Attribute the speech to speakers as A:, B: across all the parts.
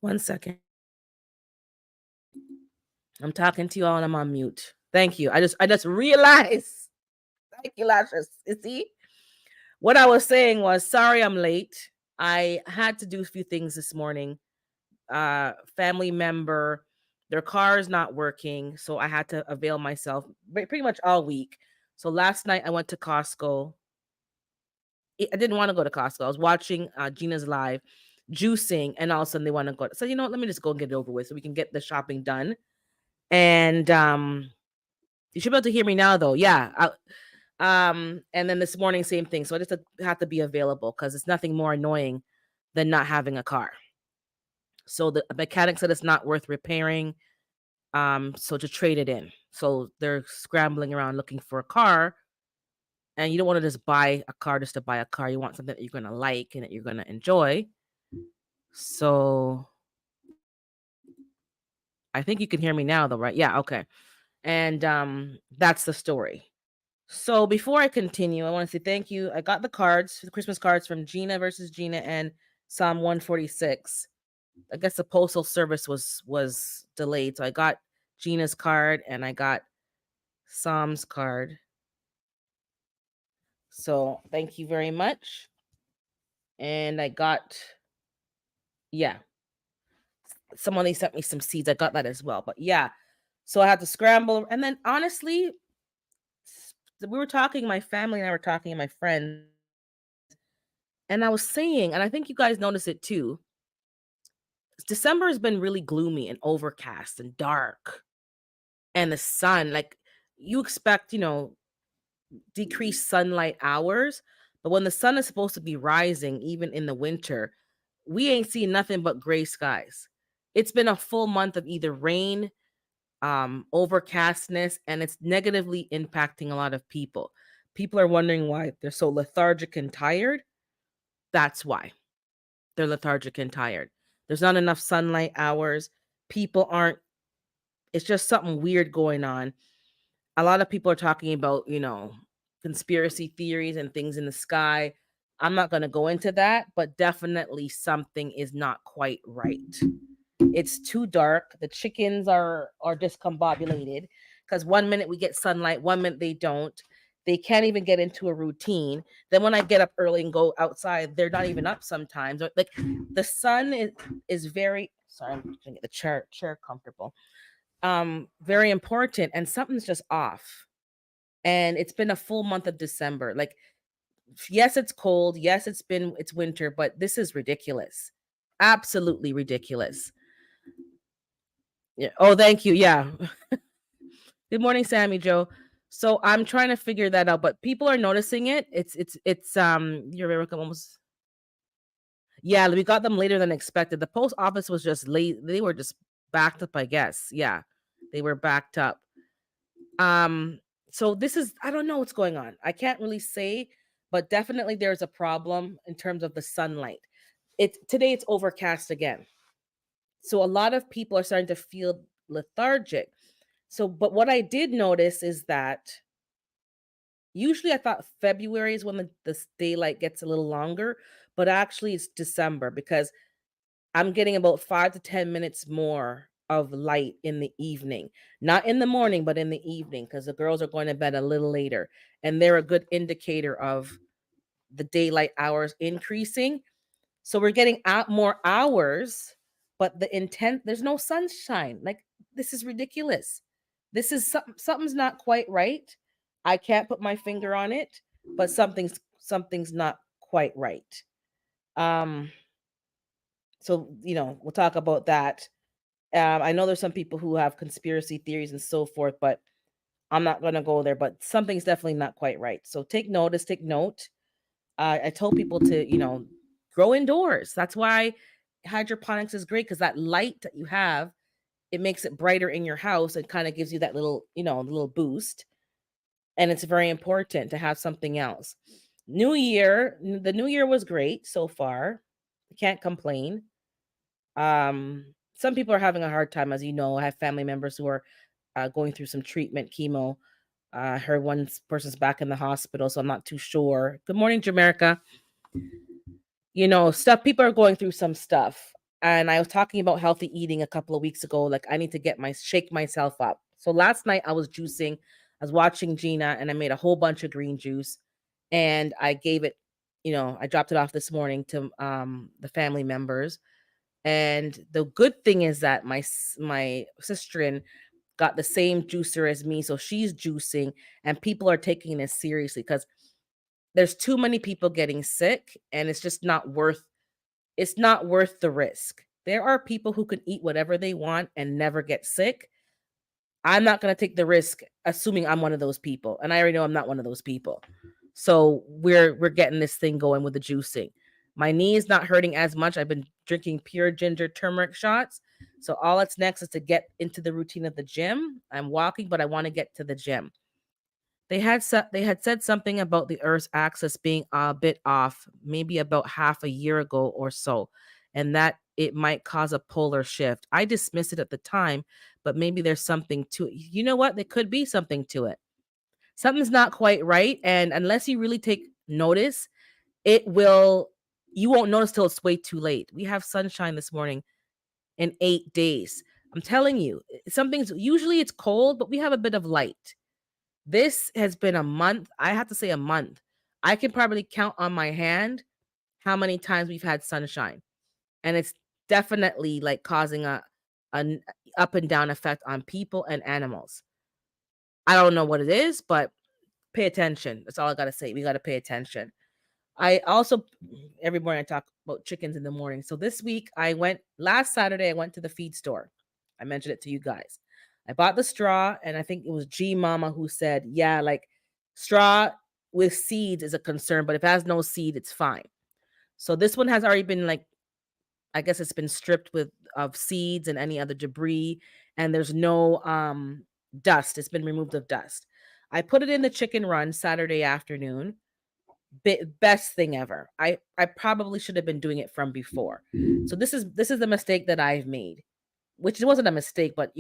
A: 1 second. I'm talking to you all and I'm on mute. Thank you. I just realized. Thank you, Lashes. You see? What I was saying was sorry I'm late. I had to do a few things this morning. Family member, their car is not working, so I had to avail myself pretty much all week. So last night I went to Costco. I didn't want to go to Costco. I was watching Gina's live, juicing, and all of a sudden they want to go. So you know what? Let me just go and get it over with, so we can get the shopping done. And you should be able to hear me now, though. Yeah. And then this morning, same thing. So I just have to be available because it's nothing more annoying than not having a car. So the mechanic said it's not worth repairing. So to trade it in. So they're scrambling around looking for a car. And you don't want to just buy a car just to buy a car. You want something that you're gonna like and that you're gonna enjoy. So I think you can hear me now, though, right? Yeah, okay. And that's the story. So before I continue, I want to say thank you. I got the cards, the Christmas cards from Gina versus Gina and Psalm 146. I guess the postal service was delayed, so I got Gina's card and I got Psalm's card. So thank you very much. And I got, yeah, someone they sent me some seeds. I got that as well. But yeah, so I had to scramble. And then honestly, we were talking, my family and I were talking, and my friends, and I was saying, and I think you guys notice it too. December has been really gloomy and overcast and dark. And the sun, like you expect, decreased sunlight hours. But when the sun is supposed to be rising, even in the winter, we ain't seen nothing but gray skies. It's been a full month of either rain, overcastness, and it's negatively impacting a lot of people. People are wondering why they're so lethargic and tired. That's why they're lethargic and tired. There's not enough sunlight hours. People aren't, it's just something weird going on. A lot of people are talking about, conspiracy theories and things in the sky. I'm not going to go into that, but definitely something is not quite right. It's too dark. The chickens are discombobulated because 1 minute we get sunlight, 1 minute they don't. They can't even get into a routine. Then when I get up early and go outside, they're not even up sometimes. Like the sun is very sorry, I'm trying to get the chair comfortable. Very important, and something's just off. And it's been a full month of December. Like, yes, it's cold. Yes, it's winter, but this is ridiculous. Absolutely ridiculous. Yeah. Oh, thank you. Yeah. Good morning, Sammy Joe. So I'm trying to figure that out, but people are noticing it. It's you're very welcome. Almost. Yeah, we got them later than expected. The post office was just late. They were just backed up, I guess. Yeah, they were backed up. Um, so this is, I don't know what's going on. I can't really say, but definitely there's a problem in terms of the sunlight. Today it's overcast again. So a lot of people are starting to feel lethargic. So, but what I did notice is that usually I thought February is when the daylight gets a little longer, but actually it's December because I'm getting about 5 to 10 minutes more of light in the evening. Not in the morning, but in the evening, because the girls are going to bed a little later. And they're a good indicator of the daylight hours increasing. So we're getting out more hours, but there's no sunshine. Like, this is ridiculous. This is something's not quite right. I can't put my finger on it, but something's not quite right. Um, so we'll talk about that. I know there's some people who have conspiracy theories and so forth, but I'm not going to go there. But something's definitely not quite right. So take notice, take note. I told people to, grow indoors. That's why hydroponics is great, because that light that you have, it makes it brighter in your house. It kind of gives you that little boost. And it's very important to have something else. The new year was great so far. Can't complain. Some people are having a hard time, as you know. I have family members who are going through some treatment, chemo. I heard one person's back in the hospital, so I'm not too sure. Good morning, Jamaica. Stuff, people are going through some stuff. And I was talking about healthy eating a couple of weeks ago. Like, I need to shake myself up. So last night I was juicing. I was watching Gina, and I made a whole bunch of green juice, and I gave it. I dropped it off this morning to the family members. And the good thing is that my sister got the same juicer as me, so she's juicing, and people are taking this seriously because there's too many people getting sick, and it's not worth the risk. There are people who can eat whatever they want and never get sick. I'm not going to take the risk assuming I'm one of those people, and I already know I'm not one of those people. So we're getting this thing going with the juicing. My knee is not hurting as much. I've been drinking pure ginger turmeric shots. So all that's next is to get into the routine of the gym. I'm walking, but I want to get to the gym. They had said something about the Earth's axis being a bit off, maybe about half a year ago or so, and that it might cause a polar shift. I dismissed it at the time, but maybe there's something to it. You know what? There could be something to it. Something's not quite right, and unless you really take notice, it will you won't notice till it's way too late. We have sunshine this morning in 8 days. I'm telling you, something's usually it's cold, but we have a bit of light. This has been a month. I have to say a month. I can probably count on my hand how many times we've had sunshine. And it's definitely like causing an up and down effect on people and animals. I don't know what it is, but pay attention. That's all I got to say. We got to pay attention. I also every morning I talk about chickens in the morning. So this week last Saturday I went to the feed store. I mentioned it to you guys. I bought the straw, and I think it was G Mama who said, "Yeah, like straw with seeds is a concern, but if it has no seed, it's fine." So this one has already been like I guess it's been stripped of seeds and any other debris, and there's no dust. It's been removed of dust. I put it in the chicken run Saturday afternoon. Best thing ever. I probably should have been doing it from before. So this is the mistake that I've made, which it wasn't a mistake, but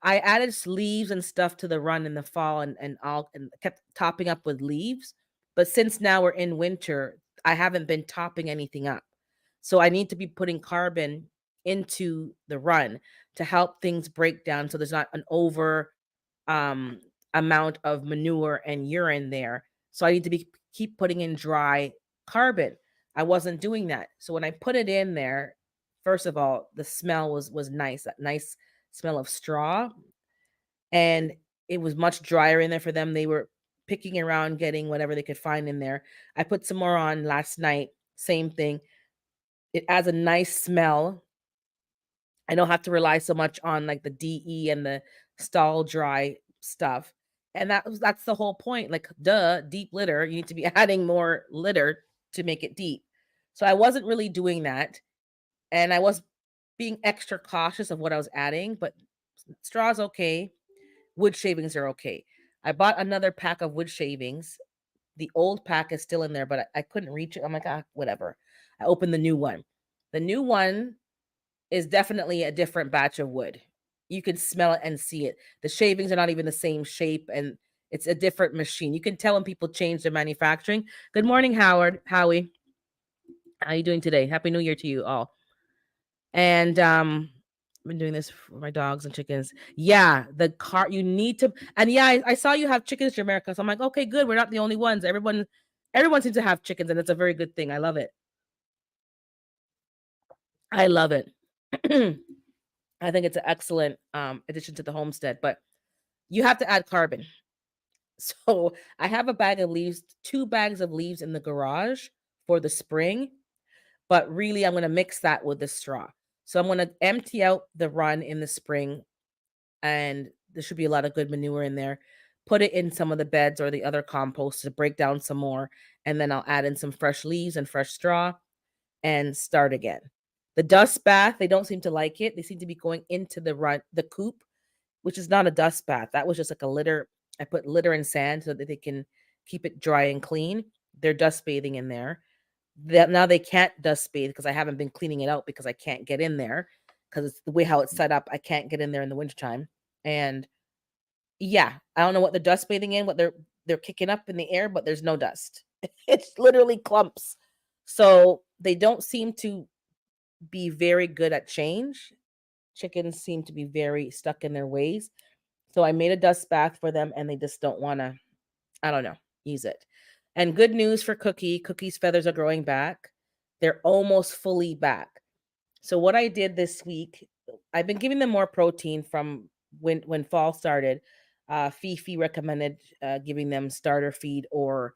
A: I added leaves and stuff to the run in the fall, and kept topping up with leaves. But since now we're in winter, I haven't been topping anything up. So I need to be putting carbon into the run to help things break down so there's not an over um amount of manure and urine there. So I need to be keep putting in dry carbon. I wasn't doing that. So when I put it in there, first of all, the smell was nice, that nice smell of straw, and it was much drier in there for them. They were picking around getting whatever they could find in there. I put some more on last night, same thing. It adds a nice smell. I don't have to rely so much on like the DE and the stall dry stuff. And that's the whole point. Like, duh, deep litter. You need to be adding more litter to make it deep. So I wasn't really doing that. And I was being extra cautious of what I was adding, but straw's okay. Wood shavings are okay. I bought another pack of wood shavings. The old pack is still in there, but I couldn't reach it. I'm like, whatever. I opened the new one. The new one is definitely a different batch of wood. You can smell it and see it. The shavings are not even the same shape, and it's a different machine. You can tell when people change their manufacturing. Good morning, Howie. How you doing today? Happy New Year to you all. And I've been doing this for my dogs and chickens. Yeah, the car you need to, and yeah, I saw you have chickens, Jamaica. So I'm like, okay, good. We're not the only ones. Everyone seems to have chickens, and it's a very good thing. I love it. I love it. I think it's an excellent addition to the homestead, but you have to add carbon. So I have a bag of leaves, 2 bags of leaves in the garage for the spring, but really I'm going to mix that with the straw. So I'm going to empty out the run in the spring, and there should be a lot of good manure in there. Put it in some of the beds or the other compost to break down some more, and then I'll add in some fresh leaves and fresh straw and start again. The dust bath, they don't seem to like it. They seem to be going into the coop, which is not a dust bath. That was just like a litter. I put litter and sand so that they can keep it dry and clean. They're dust bathing in there. Now they can't dust bathe because I haven't been cleaning it out because I can't get in there because it's the way how it's set up. I can't get in there in the wintertime. And yeah, I don't know what they're dust bathing in, what they're kicking up in the air, but there's no dust. It's literally clumps. So they don't seem to be very good at change. Chickens seem to be very stuck in their ways. So I made a dust bath for them and they just don't want to, I don't know, use it. And good news for Cookie. Cookie's feathers are growing back. They're almost fully back. So what I did this week, I've been giving them more protein from when fall started. Fifi recommended giving them starter feed or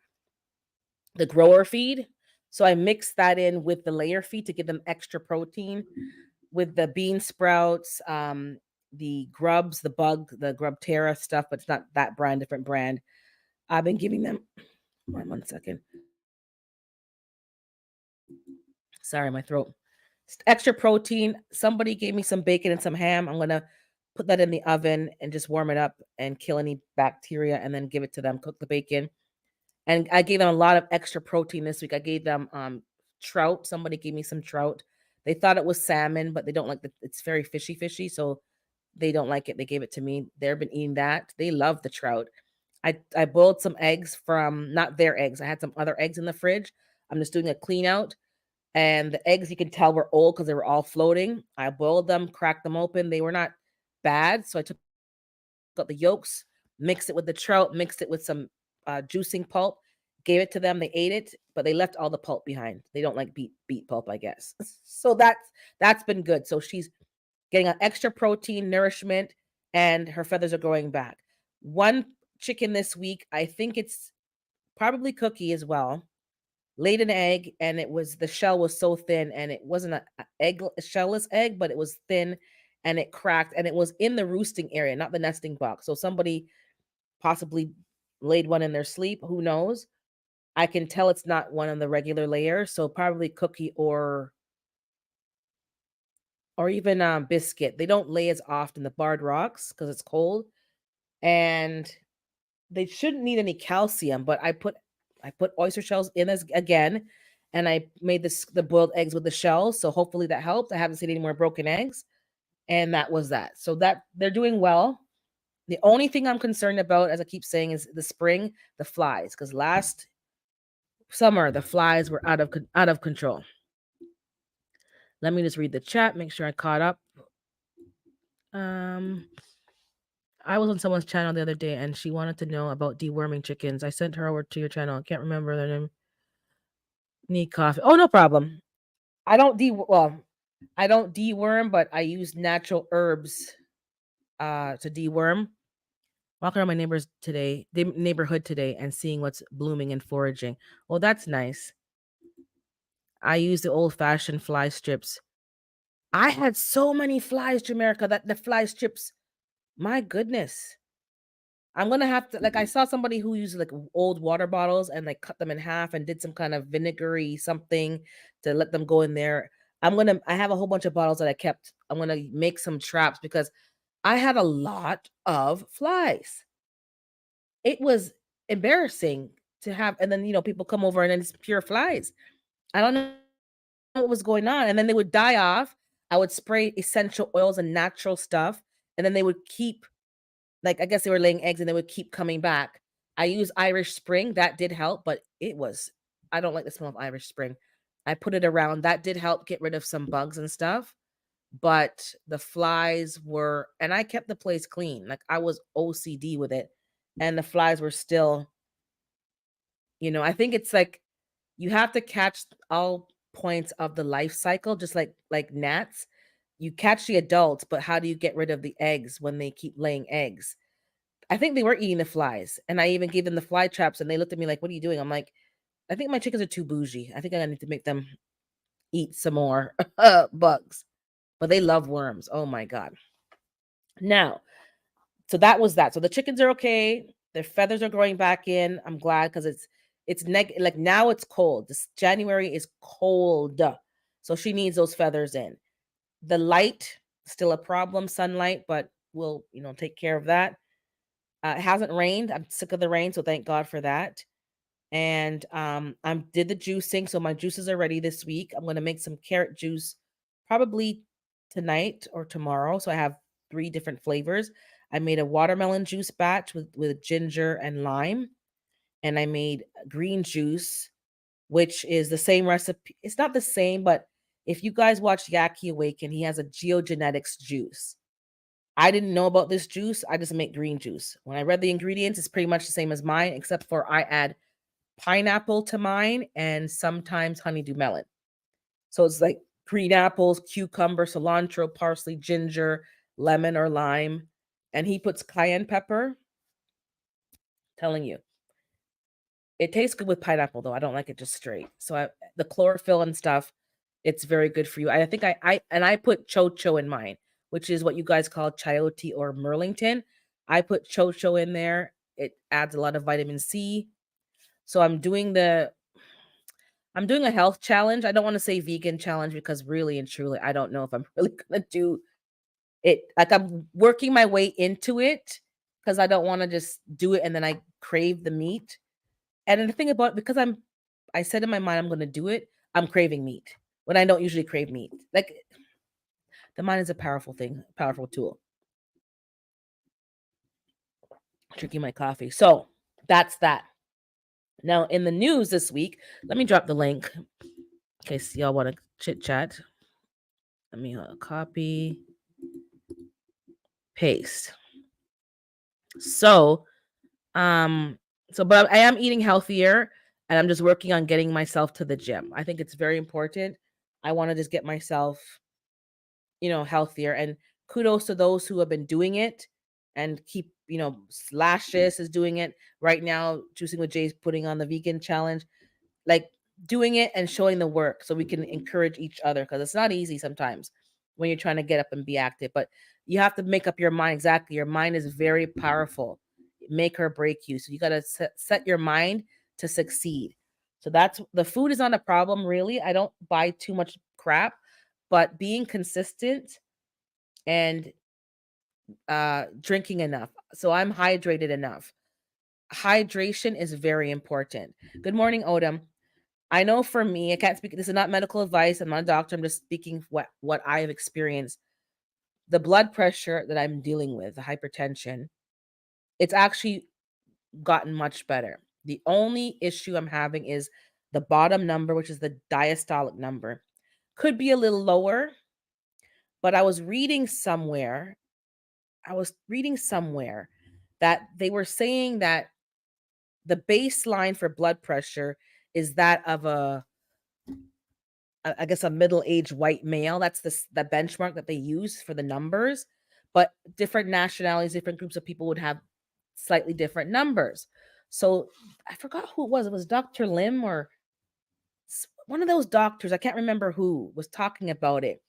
A: the grower feed. So I mixed that in with the layer feed to give them extra protein with the bean sprouts, the grubs, the grub terra stuff, but it's not that brand, different brand. I've been giving them. One second. Sorry, my throat. Extra protein. Somebody gave me some bacon and some ham. I'm gonna put that in the oven and just warm it up and kill any bacteria, and then give it to them. Cook the bacon, and I gave them a lot of extra protein this week. I gave them trout. Somebody gave me some trout. They thought it was salmon, but they don't like it's very fishy, so they don't like it. They gave it to me. They've been eating that. They love the trout. I boiled some eggs from not their eggs. I had some other eggs in the fridge. I'm just doing a clean out. And the eggs you can tell were old because they were all floating. I boiled them, cracked them open. They were not bad. So I took out the yolks, mixed it with the trout, mixed it with some juicing pulp, gave it to them. They ate it, but they left all the pulp behind. They don't like beet pulp, I guess. So that's been good. So she's getting an extra protein, nourishment, and her feathers are growing back. One chicken this week, I think it's probably Cookie as well, laid an egg, and the shell was so thin, and it wasn't a shellless egg, but it was thin and it cracked, and it was in the roosting area, not the nesting box. So somebody possibly laid one in their sleep. Who knows? I can tell it's not one of the regular layers. So probably Cookie or even Biscuit. They don't lay as often, the barred rocks, because it's cold. And they shouldn't need any calcium, but I put oyster shells in as again, and I made the boiled eggs with the shells. So hopefully that helped. I haven't seen any more broken eggs, and that was that. So that they're doing well. The only thing I'm concerned about, as I keep saying, is the spring, the flies, because last summer the flies were out of control. Let me just read the chat, make sure I caught up. Um, I was on someone's channel the other day, and she wanted to know about deworming chickens. I sent her over to your channel. I can't remember their name. Need coffee. Oh, no problem. I don't I don't deworm, but I use natural herbs to deworm. Walking around my neighborhood today and seeing what's blooming and foraging. Well, that's nice. I use the old fashioned fly strips. I had so many flies, Jamaica, that the fly strips, my goodness. I'm gonna have to, like, I saw somebody who used like old water bottles and like cut them in half and did some kind of vinegary something to let them go in there. I have a whole bunch of bottles that I kept. I'm gonna make some traps because I had a lot of flies. It was embarrassing to have, and then people come over and then it's pure flies. I don't know what was going on, and then they would die off. I would spray essential oils and natural stuff, and then they would keep, like, I guess they were laying eggs and they would keep coming back. I use Irish Spring, that did help, but I don't like the smell of Irish Spring. I put it around, that did help get rid of some bugs and stuff, but the flies were, and I kept the place clean. Like, I was OCD with it, and the flies were still, I think it's like you have to catch all points of the life cycle, just like gnats. You catch the adults, but how do you get rid of the eggs when they keep laying eggs? I think they were eating the flies, and I even gave them the fly traps, and they looked at me like, "What are you doing?" I'm like, "I think my chickens are too bougie. I think I need to make them eat some more bugs." But they love worms. Oh my god! Now, so that was that. So the chickens are okay. Their feathers are growing back in. I'm glad because like now it's cold. This January is cold, so she needs those feathers in. The light still a problem, sunlight, but we'll take care of that. It hasn't rained. I'm sick of the rain, so thank God for that. And I did the juicing, so my juices are ready this week. I'm gonna make some carrot juice probably tonight or tomorrow. So I have 3 different flavors. I made a watermelon juice batch with ginger and lime, and I made green juice, which is the same recipe. It's not the same, but If you guys watch Yaki Awaken, he has a geogenetics juice. I didn't know about this juice. I just make green juice. When I read the ingredients, it's pretty much the same as mine, except for I add pineapple to mine and sometimes honeydew melon. So it's like green apples, cucumber, cilantro, parsley, ginger, lemon or lime. And he puts cayenne pepper. Telling you. It tastes good with pineapple though. I don't like it just straight. So the chlorophyll and stuff, it's very good for you. I think I put chocho in mine, which is what you guys call chayote or Merlington. I put chocho in there. It adds a lot of vitamin C. So I'm doing a health challenge. I don't want to say vegan challenge because really and truly I don't know if I'm really going to do it. Like I'm working my way into it because I don't want to just do it and then I crave the meat. And the thing about, because I said in my mind I'm going to do it, I'm craving meat when I don't usually crave meat. Like the mind is a powerful thing, powerful tool. Drinking my coffee. So that's that. Now in the news this week, let me drop the link in case y'all want to chit chat. Let me copy, paste. So, but I am eating healthier and I'm just working on getting myself to the gym. I think it's very important. I want to just get myself, healthier, and kudos to those who have been doing it and keep, Slashes is doing it right now. Juicing with Jay's putting on the vegan challenge, like doing it and showing the work so we can encourage each other because it's not easy sometimes when you're trying to get up and be active, but you have to make up your mind. Exactly. Your mind is very powerful. Make or break you. So you got to set your mind to succeed. So that's the food is not a problem really. I don't buy too much crap, but being consistent and drinking enough. So I'm hydrated enough. Hydration is very important. Good morning, Odom. I know for me, I can't speak. This is not medical advice. I'm not a doctor. I'm just speaking what I have experienced. The blood pressure that I'm dealing with, the hypertension, it's actually gotten much better. The only issue I'm having is the bottom number, which is the diastolic number. Could be a little lower, but I was reading somewhere that they were saying that the baseline for blood pressure is that of I guess a middle-aged white male. That's the benchmark that they use for the numbers. But different nationalities, different groups of people would have slightly different numbers. So I forgot who it was. It was Dr. Lim or one of those doctors. I can't remember who was talking about it.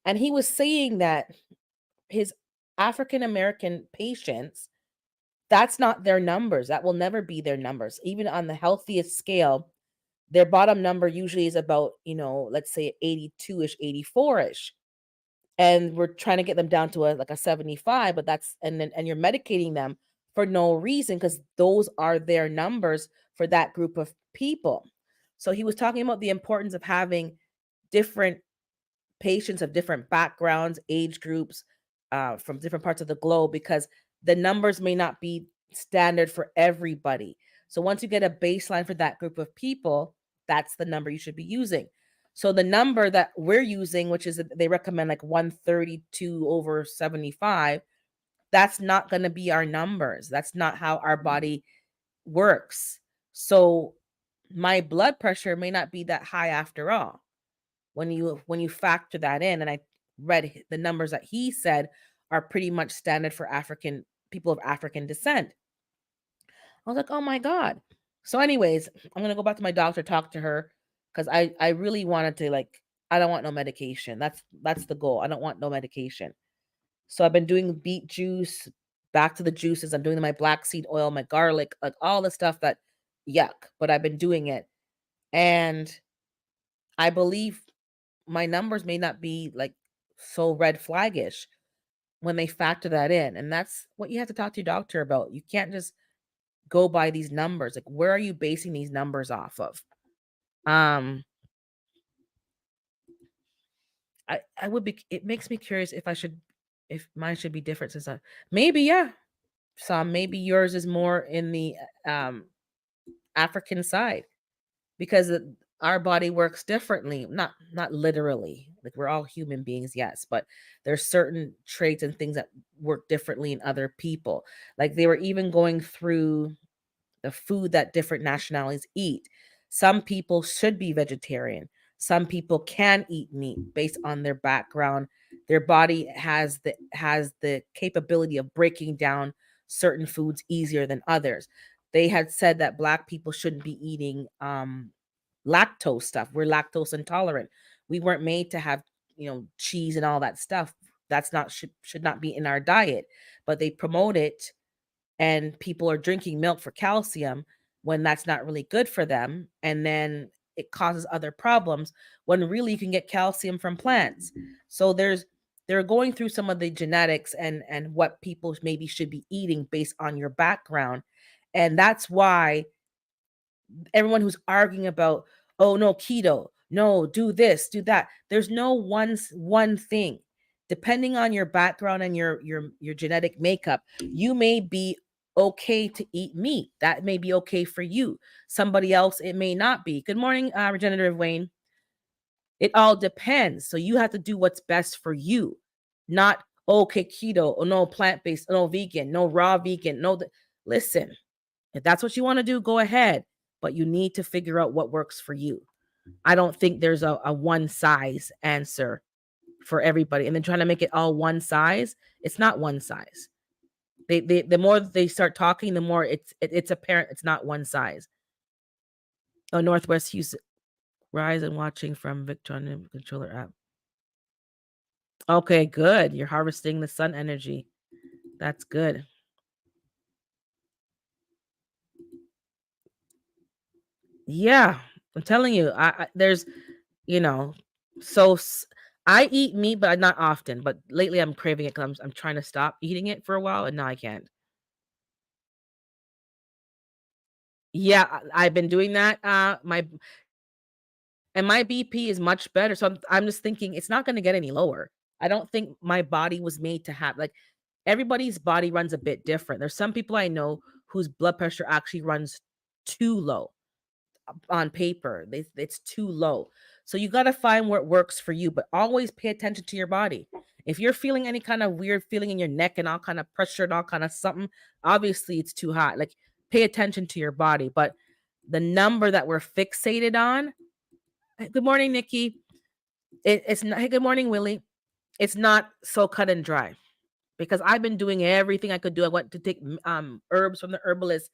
A: And he was saying that his African American patients, that's not their numbers. That will never be their numbers. Even on the healthiest scale, their bottom number usually is about, let's say 82-ish, 84-ish. And we're trying to get them down to a 75, but and you're medicating them for no reason because those are their numbers for that group of people. So he was talking about the importance of having different patients of different backgrounds, age groups, from different parts of the globe, because the numbers may not be standard for everybody. So once you get a baseline for that group of people, that's the number you should be using. So the number that we're using, which is they recommend like 132/75, that's not going to be our numbers. That's not how our body works. So my blood pressure may not be that high after all when you factor that in. And I read the numbers that he said are pretty much standard for African people of African descent. I was like, oh my God. So anyways, I'm going to go back to my doctor, talk to her, because I really wanted to, like, I don't want no medication. That's the goal. I don't want no medication. So I've been doing beet juice, back to the juices. I'm doing my black seed oil, my garlic, like all the stuff that yuck, but I've been doing it. And I believe my numbers may not be like so red flaggish when they factor that in. And that's what you have to talk to your doctor about. You can't just go by these numbers. Like, where are you basing these numbers off of? I would be, it makes me curious if mine should be different since maybe, yeah. Some, maybe yours is more in the African side because our body works differently. Not literally. Like we're all human beings, yes, but there's certain traits and things that work differently in other people. Like they were even going through the food that different nationalities eat. Some people should be vegetarian. Some people can eat meat based on their background. Their body has the capability of breaking down certain foods easier than others. They had said that black people shouldn't be eating lactose stuff. We're lactose intolerant. We weren't made to have, cheese and all that stuff. That's not should not be in our diet, but they promote it, and people are drinking milk for calcium when that's not really good for them, and then it causes other problems when really you can get calcium from plants. So they're going through some of the genetics and what people maybe should be eating based on your background. And that's why everyone who's arguing about, oh no, keto, no, do this, do that, there's no one thing. Depending on your background and your genetic makeup, you may be okay to eat meat. That may be okay for you. Somebody else, it may not be. Good morning, regenerative Wayne. It all depends. So you have to do what's best for you. Not okay, keto, or no, plant-based, no, vegan, no, raw vegan, no. Listen, if that's what you want to do, go ahead. But you need to figure out what works for you. I don't think there's a one size answer for everybody. And then trying to make it all one size, it's not one size. The more they start talking, the more it's apparent it's not one size. Oh, Northwest Houston, rise and watching from Victronia controller app. Okay, good. You're harvesting the sun energy. That's good. Yeah, I'm telling you, there's, you know, so I eat meat, but not often. But lately, I'm craving it because I'm trying to stop eating it for a while, and now I can't. Yeah, I've been doing that. My BP is much better. So I'm just thinking it's not going to get any lower. I don't think my body was made to have, like, everybody's body runs a bit different. There's some people I know whose blood pressure actually runs too low on paper. It's too low. So you got to find what works for you, but always pay attention to your body. If you're feeling any kind of weird feeling in your neck and all kind of pressure and all kind of something, obviously it's too hot. Like, pay attention to your body. But the number that we're fixated on. Good morning, Nikki. It's not. Hey, good morning, Willie. It's not so cut and dry because I've been doing everything I could do. I went to take herbs from the herbalist,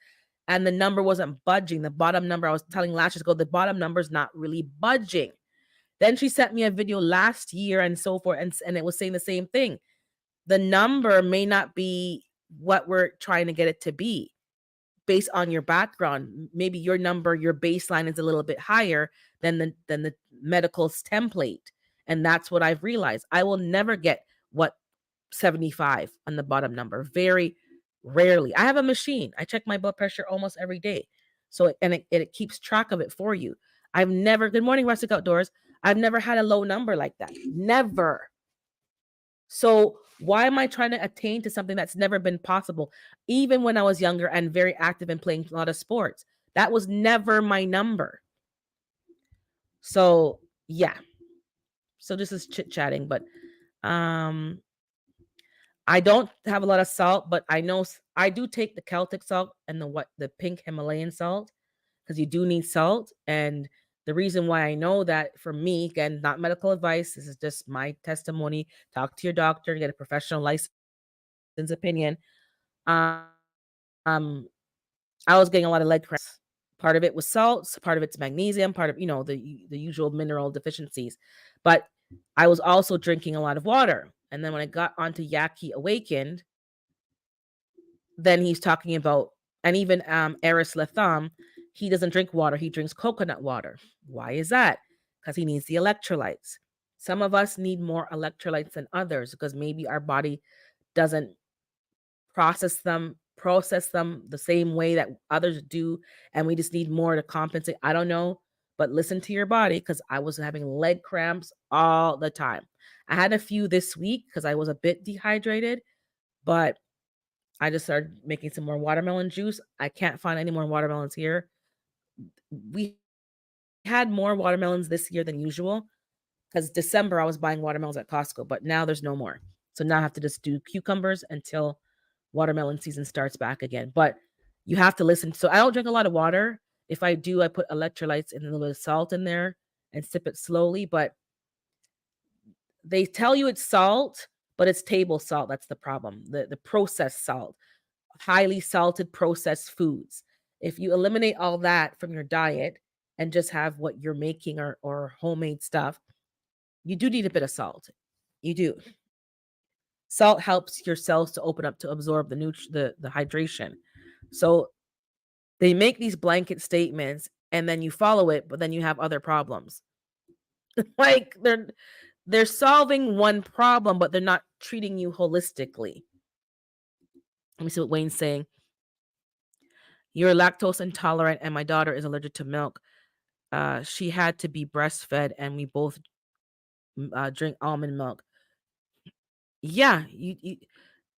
A: and the number wasn't budging. The bottom number, I was telling Lashes ago, the bottom number's not really budging. Then she sent me a video last year and so forth, and it was saying the same thing. The number may not be what we're trying to get it to be based on your background. Maybe your number, your baseline is a little bit higher than the medical's template. And that's what I've realized. I will never get what 75 on the bottom number. Very rarely. I have a machine. I check my blood pressure almost every day. So it keeps track of it for you. I've never, good morning, Rustic Outdoors. I've never had a low number like that. Never. So why am I trying to attain to something that's never been possible? Even when I was younger and very active and playing a lot of sports, that was never my number. So yeah. So this is chit chatting, but um, I don't have a lot of salt, but I know I do take the Celtic salt and the pink Himalayan salt because you do need salt. And the reason why I know that, for me, again, not medical advice, this is just my testimony. Talk to your doctor, get a professional license opinion. Um, um, I was getting a lot of leg cramps. Part of it was salts, part of it's magnesium, part of, the usual mineral deficiencies. But I was also drinking a lot of water. And then when I got onto Yaki Awakened, then he's talking about, and even Eris Latham, he doesn't drink water, he drinks coconut water. Why is that? Because he needs the electrolytes. Some of us need more electrolytes than others because maybe our body doesn't process them the same way that others do, and we just need more to compensate. I don't know, but listen to your body, because I was having leg cramps all the time. I had a few this week because I was a bit dehydrated, but I just started making some more watermelon juice. I can't find any more watermelons here. We had more watermelons this year than usual because December I was buying watermelons at Costco, but now there's no more. So now I have to just do cucumbers until watermelon season starts back again. But you have to listen. So I don't drink a lot of water. If I do, I put electrolytes and a little bit of salt in there and sip it slowly. But they tell you it's salt, but it's table salt. That's the problem. The processed salt, highly salted processed foods. If you eliminate all that from your diet and just have what you're making or homemade stuff, you do need a bit of salt. You do. Salt helps your cells to open up to absorb the hydration. So they make these blanket statements and then you follow it, but then you have other problems. Like they're solving one problem, but they're not treating you holistically. Let me see what Wayne's saying. You're lactose intolerant, and my daughter is allergic to milk. She had to be breastfed, and we both drink almond milk. Yeah,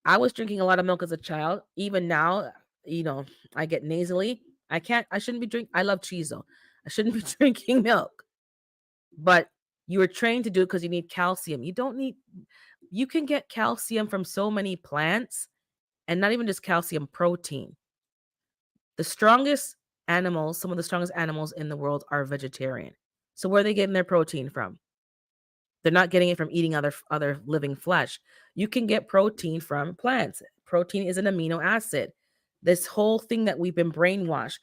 A: I was drinking a lot of milk as a child. Even now, you know, I get nasally. I shouldn't be drink. I love cheese though. I shouldn't be drinking milk. But you were trained to do it because you need calcium. You can get calcium from so many plants and not even just calcium, protein. The strongest animals, some of the strongest animals in the world are vegetarian. So where are they getting their protein from? They're not getting it from eating other living flesh. You can get protein from plants. Protein is an amino acid. This whole thing that we've been brainwashed.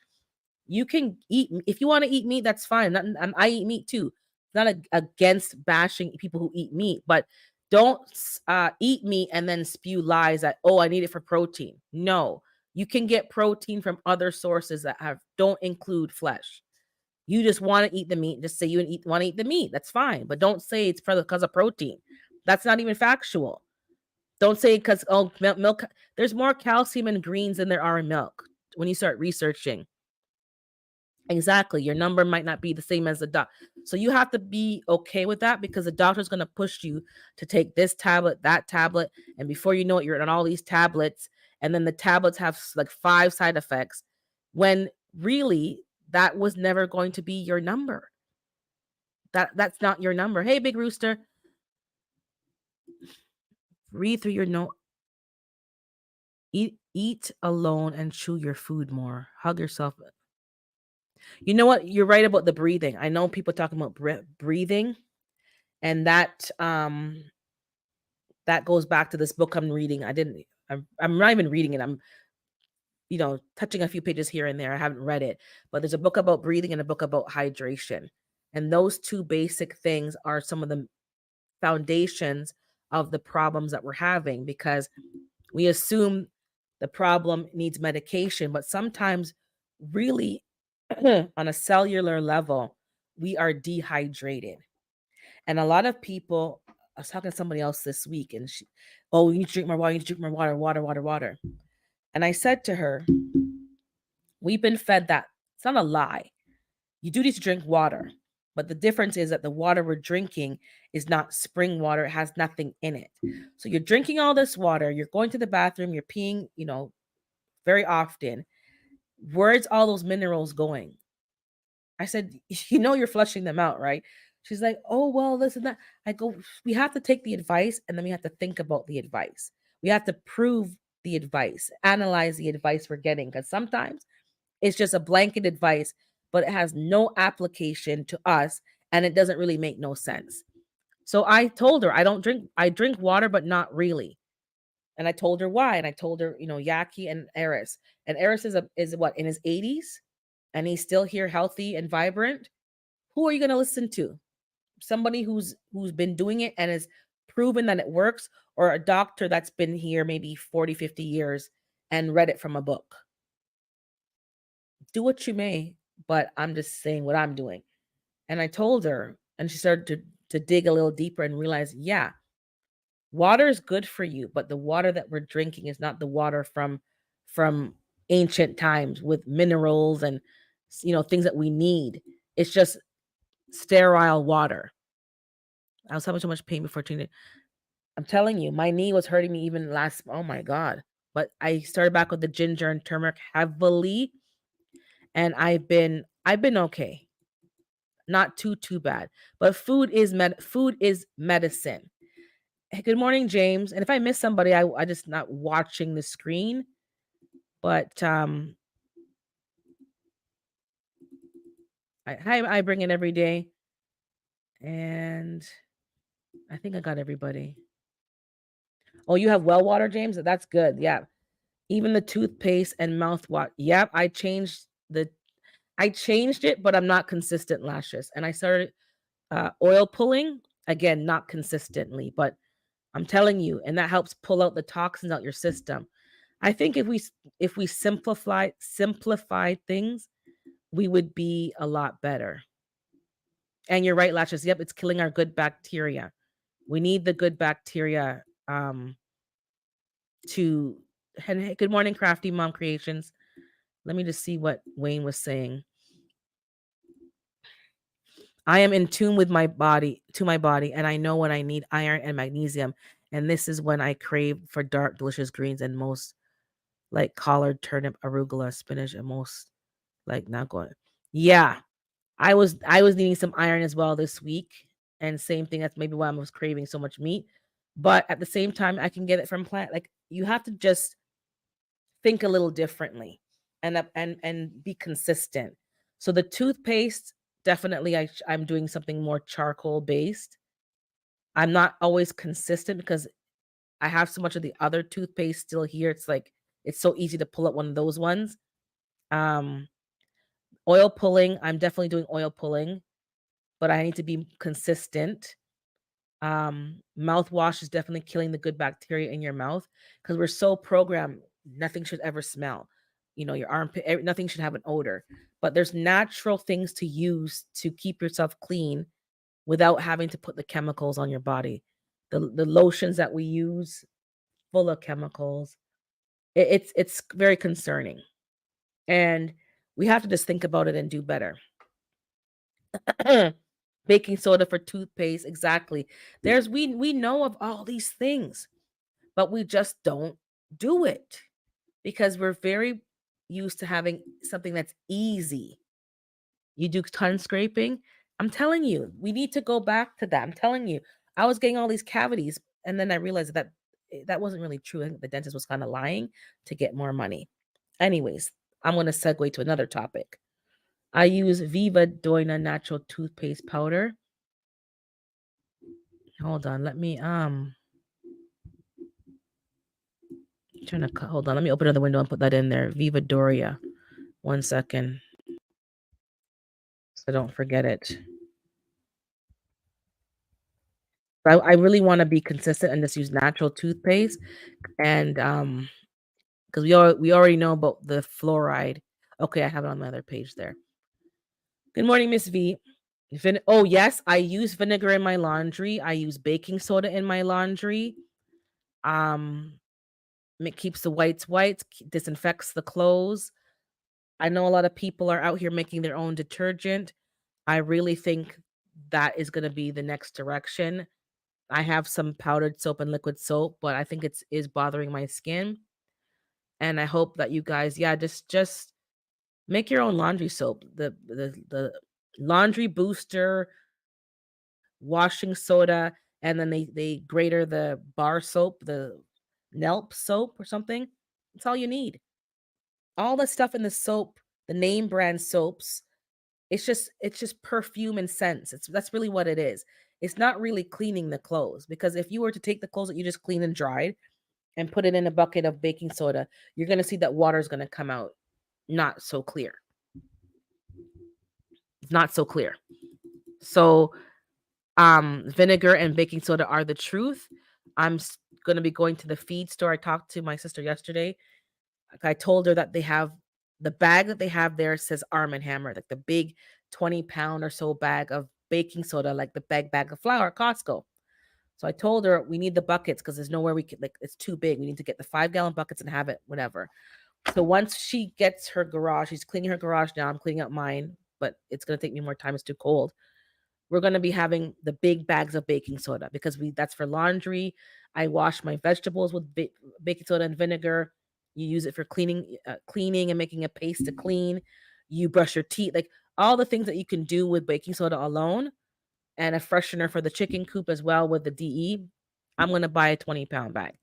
A: You can eat if you want to eat meat, that's fine. I eat meat too. Not against bashing people who eat meat, but don't eat meat and then spew lies that I need it for protein. No, you can get protein from other sources that don't include flesh. You just want to eat the meat. Just say you want to eat the meat. That's fine, but don't say it's because of protein. That's not even factual. Don't say because milk. There's more calcium in greens than there are in milk. When you start researching, exactly, your number might not be the same as the doc. So you have to be okay with that because the doctor's going to push you to take this tablet, that tablet, and before you know it, you're on all these tablets, and then the tablets have like 5 side effects. When really that was never going to be your number. That's not your number. Hey, big rooster, read through your note. Eat alone and chew your food more. Hug yourself. You know what? You're right about the breathing. I know people talking about breathing, and that goes back to this book I'm reading. I'm not even reading it. I'm touching a few pages here and there. I haven't read it, but there's a book about breathing and a book about hydration. And those two basic things are some of the foundations of the problems that we're having because we assume the problem needs medication, but sometimes really on a cellular level, we are dehydrated. And a lot of people, I was talking to somebody else this week and you need to drink more water, you need to drink more water, water. And I said to her, we've been fed that. It's not a lie. You do need to drink water. But the difference is that the water we're drinking is not spring water. It has nothing in it. So you're drinking all this water. You're going to the bathroom. You're peeing, very often. Where's all those minerals going? I said, you're flushing them out, right? She's like, oh, well, this and that. I go, we have to take the advice and then we have to think about the advice. We have to prove the advice, analyze the advice we're getting. Because sometimes it's just a blanket advice, but it has no application to us and it doesn't really make no sense. So I told her, I drink water, but not really. And I told her why. And I told her, Yaki and Eris. And Eris is what, in his 80s? And he's still here healthy and vibrant. Who are you going to listen to? Somebody who's been doing it and has proven that it works, or a doctor that's been here maybe 40, 50 years and read it from a book? Do what you may, but I'm just saying what I'm doing. And I told her, and she started to dig a little deeper and realize, yeah, water is good for you, but the water that we're drinking is not the water from ancient times with minerals and things that we need. It's just sterile water. I was having so much pain before tuning. I'm telling you, my knee was hurting me even last. Oh my god! But I started back with the ginger and turmeric heavily, and I've been okay. Not too bad. But food is medicine. Hey, good morning, James. And if I miss somebody, I just not watching the screen. But I bring in every day, and I think I got everybody. Oh, you have well water, James? That's good. Yeah. Even the toothpaste and mouthwash. Yep, I changed it, but I'm not consistent lashes. And I started oil pulling again, not consistently, but I'm telling you, and that helps pull out the toxins out your system. I think if we simplify things, we would be a lot better. And you're right, lashes. Yep, it's killing our good bacteria. We need the good bacteria to. And hey, good morning, Crafty Mom Creations. Let me just see what Wayne was saying. I am in tune with my body, and I know when I need iron and magnesium. And this is when I crave for dark, delicious greens and most like collard, turnip, arugula, spinach, and most like not going. Yeah, I was needing some iron as well this week, and same thing. That's maybe why I was craving so much meat. But at the same time, I can get it from plant. Like you have to just think a little differently, and be consistent. So the toothpaste, definitely I'm doing something more charcoal based. I'm not always consistent because I have so much of the other toothpaste still here. It's like it's so easy to pull up one of those ones. Um, Oil pulling, I'm definitely doing oil pulling, but I need to be consistent. Mouthwash is definitely killing the good bacteria in your mouth because we're so programmed. Nothing should ever smell. Your armpit, nothing should have an odor. But there's natural things to use to keep yourself clean without having to put the chemicals on your body. The lotions that we use full of chemicals. It's very concerning, and we have to just think about it and do better. Baking soda for toothpaste, exactly. We know of all these things, but we just don't do it because we're very used to having something that's easy. You do tongue scraping. I'm telling you, we need to go back to that. I'm telling you, I was getting all these cavities, and then I realized that that wasn't really true. I think the dentist was kind of lying to get more money. Anyways, I'm going to segue to another topic. I use Viva Doina natural toothpaste powder. Hold on, let me trying to hold on. Let me open another window and put that in there. Viva Doria. 1 second, so don't forget it. I really want to be consistent and just use natural toothpaste, and because we already know about the fluoride. Okay, I have it on my other page there. Good morning, Miss V. Oh yes, I use vinegar in my laundry. I use baking soda in my laundry. Um, it keeps the whites white, disinfects the clothes. I know a lot of people are out here making their own detergent. I really think that is going to be the next direction. I have some powdered soap and liquid soap, but I think it's is bothering my skin. And I hope that you guys, yeah, just make your own laundry soap. The laundry booster, washing soda, and then they grater the bar soap, the Nelp soap or something. That's all you need. All the stuff in the soap, the name brand soaps, it's just perfume and scents. That's really what it is. It's not really cleaning the clothes because if you were to take the clothes that you just cleaned and dried and put it in a bucket of baking soda, you're going to see that water is going to come out not so clear. It's not so clear. So, vinegar and baking soda are the truth. I'm going to be going to the feed store. I talked to my sister yesterday. I told her that they have the bag that they have there says Arm& Hammer, like the big 20-pound or so bag of baking soda, like the bag of flour at Costco. So I told her we need the buckets because there's nowhere we could, like, it's too big. We need to get the 5-gallon buckets and have it, whatever. So once she gets her garage, she's cleaning her garage now. I'm cleaning up mine, but it's going to take me more time. It's too cold. We're going to be having the big bags of baking soda because that's for laundry. I wash my vegetables with baking soda and vinegar. You use it for cleaning and making a paste to clean. You brush your teeth. Like all the things that you can do with baking soda alone and a freshener for the chicken coop as well with the DE, I'm gonna buy a 20-pound bag.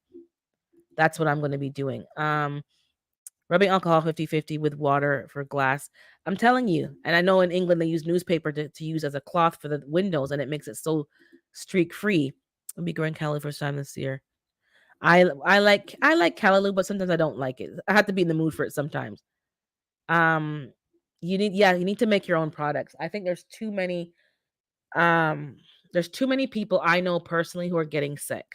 A: That's what I'm gonna be doing. Rubbing alcohol 50-50 with water for glass. I'm telling you, and I know in England they use newspaper to use as a cloth for the windows, and it makes it so streak free. I'll be growing Callaloo first time this year. I like Callaloo, but sometimes I don't like it. I have to be in the mood for it sometimes. Um, you need to make your own products. I think um there's too many people I know personally who are getting sick.